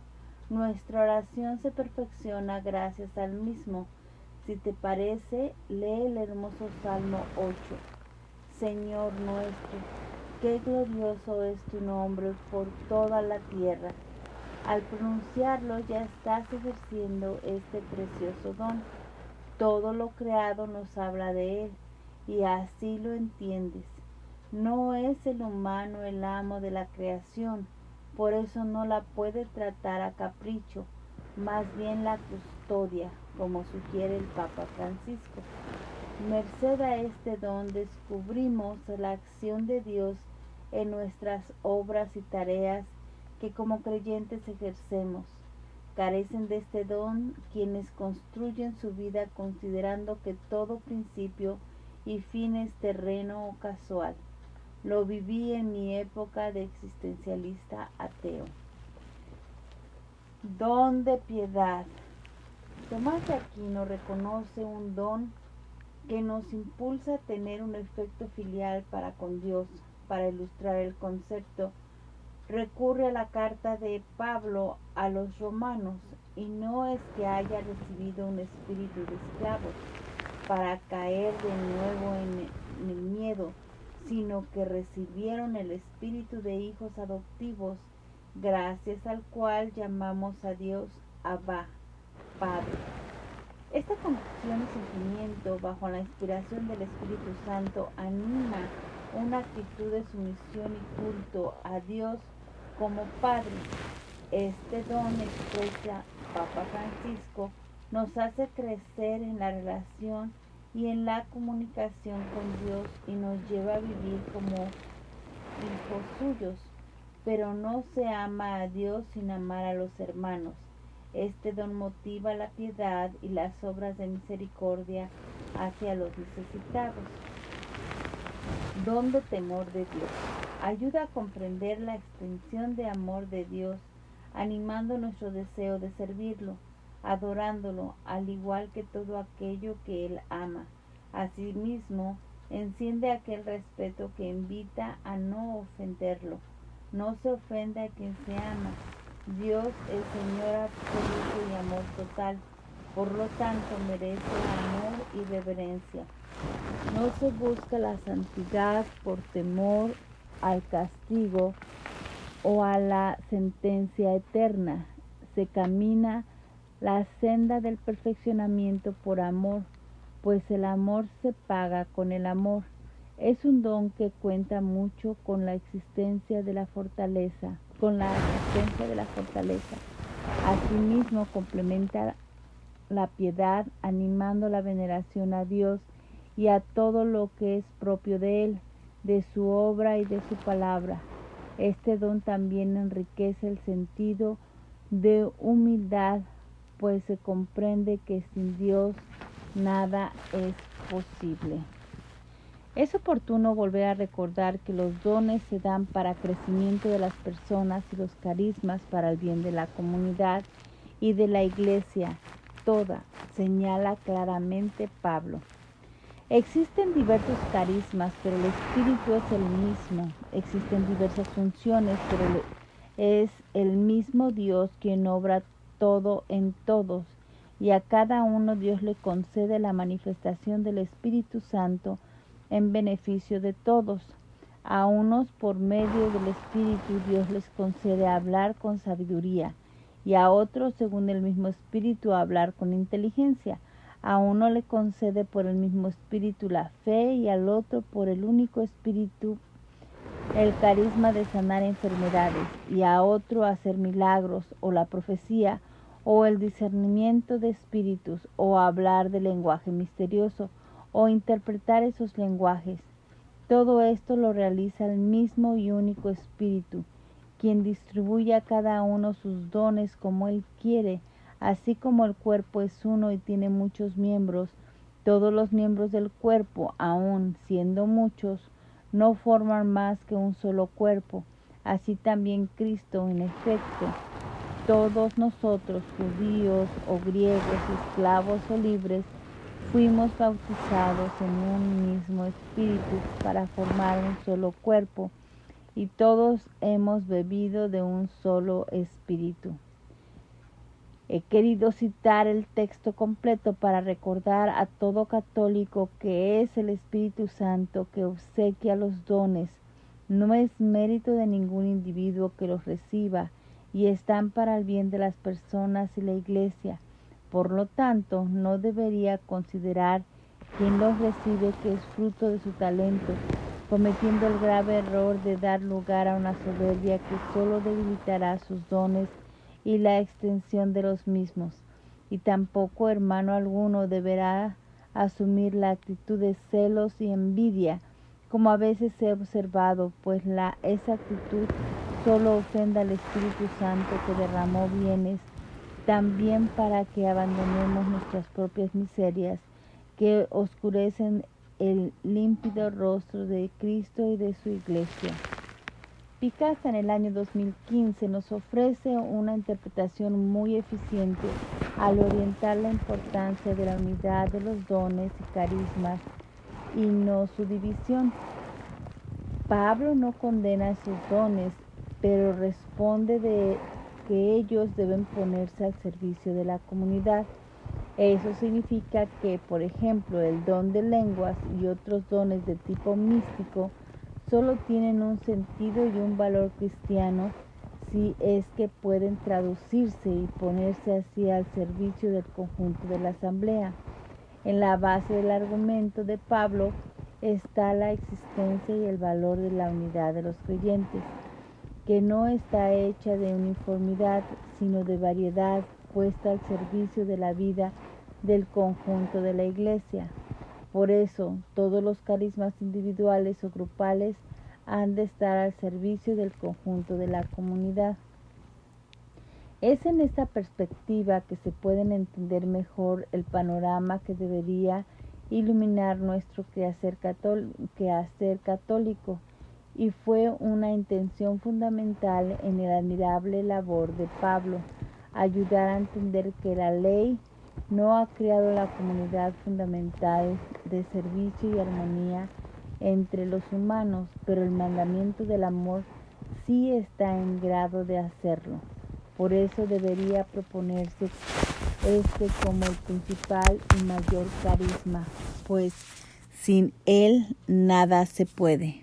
Speaker 1: Nuestra oración se perfecciona gracias al mismo. Si te parece, lee el hermoso Salmo 8. Señor nuestro, qué glorioso es tu nombre por toda la tierra. Al pronunciarlo ya estás ejerciendo este precioso don. Todo lo creado nos habla de él, y así lo entiendes. No es el humano el amo de la creación, por eso no la puede tratar a capricho, más bien la custodia, como sugiere el Papa Francisco. Merced a este don descubrimos la acción de Dios en nuestras obras y tareas que como creyentes ejercemos. Carecen de este don quienes construyen su vida considerando que todo principio y fin es terreno o casual. Lo viví en mi época de existencialista ateo. Don de piedad. Tomás de Aquino reconoce un don que nos impulsa a tener un efecto filial para con Dios. Para ilustrar el concepto, recurre a la carta de Pablo a los romanos, y no es que haya recibido un espíritu de esclavos para caer de nuevo en el miedo, sino que recibieron el espíritu de hijos adoptivos, gracias al cual llamamos a Dios Abba, Padre. Esta convicción y sentimiento, bajo la inspiración del Espíritu Santo, anima una actitud de sumisión y culto a Dios como Padre. Este don, expresa Papa Francisco, nos hace crecer en la relación y en la comunicación con Dios y nos lleva a vivir como hijos suyos. Pero no se ama a Dios sin amar a los hermanos. Este don motiva la piedad y las obras de misericordia hacia los necesitados. Don de temor de Dios. Ayuda a comprender la extensión de amor de Dios, animando nuestro deseo de servirlo, adorándolo, al igual que todo aquello que Él ama. Asimismo, enciende aquel respeto que invita a no ofenderlo. No se ofende a quien se ama. Dios es Señor absoluto y amor total, por lo tanto merece amor y reverencia. No se busca la santidad por temor al castigo o a la sentencia eterna. Se camina la senda del perfeccionamiento por amor, pues el amor se paga con el amor. Es un don que cuenta mucho con la existencia de la fortaleza, Asimismo, complementa la piedad, animando la veneración a Dios y a todo lo que es propio de Él, de su obra y de su palabra. Este don también enriquece el sentido de humildad, pues se comprende que sin Dios nada es posible. Es oportuno volver a recordar que los dones se dan para crecimiento de las personas y los carismas para el bien de la comunidad y de la Iglesia toda, señala claramente Pablo. Existen diversos carismas, pero el Espíritu es el mismo. Existen diversas funciones, pero es el mismo Dios quien obra todo en todos, y a cada uno Dios le concede la manifestación del Espíritu Santo en beneficio de todos. A unos por medio del Espíritu Dios les concede hablar con sabiduría, y a otros según el mismo Espíritu hablar con inteligencia. A uno le concede por el mismo Espíritu la fe, y al otro por el único Espíritu el carisma de sanar enfermedades, y a otro hacer milagros, o la profecía, o el discernimiento de espíritus, o hablar de lenguaje misterioso, o interpretar esos lenguajes. Todo esto lo realiza el mismo y único Espíritu, quien distribuye a cada uno sus dones como Él quiere. Así como el cuerpo es uno y tiene muchos miembros, todos los miembros del cuerpo, aun siendo muchos, no forman más que un solo cuerpo. Así también Cristo, en efecto, todos nosotros, judíos o griegos, esclavos o libres, fuimos bautizados en un mismo espíritu para formar un solo cuerpo, y todos hemos bebido de un solo espíritu. He querido citar el texto completo para recordar a todo católico que es el Espíritu Santo que obsequia los dones. No es mérito de ningún individuo que los reciba y están para el bien de las personas y la Iglesia. Por lo tanto, no debería considerar quien los recibe que es fruto de su talento, cometiendo el grave error de dar lugar a una soberbia que solo debilitará sus dones y la extensión de los mismos. Y tampoco hermano alguno deberá asumir la actitud de celos y envidia, como a veces he observado, pues esa actitud solo ofende al Espíritu Santo que derramó bienes también para que abandonemos nuestras propias miserias, que oscurecen el límpido rostro de Cristo y de su Iglesia. Picasso en el año 2015 nos ofrece una interpretación muy eficiente al orientar la importancia de la unidad de los dones y carismas y no su división. Pablo no condena esos dones, pero responde de que ellos deben ponerse al servicio de la comunidad. Eso significa que, por ejemplo, el don de lenguas y otros dones de tipo místico solo tienen un sentido y un valor cristiano si es que pueden traducirse y ponerse así al servicio del conjunto de la asamblea. En la base del argumento de Pablo está la existencia y el valor de la unidad de los creyentes, que no está hecha de uniformidad, sino de variedad puesta al servicio de la vida del conjunto de la Iglesia. Por eso, todos los carismas individuales o grupales han de estar al servicio del conjunto de la comunidad. Es en esta perspectiva que se puede entender mejor el panorama que debería iluminar nuestro quehacer católico, y fue una intención fundamental en la admirable labor de Pablo, ayudar a entender que la ley no ha creado la comunidad fundamental de servicio y armonía entre los humanos, pero el mandamiento del amor sí está en grado de hacerlo. Por eso debería proponerse como el principal y mayor carisma, pues sin él nada se puede.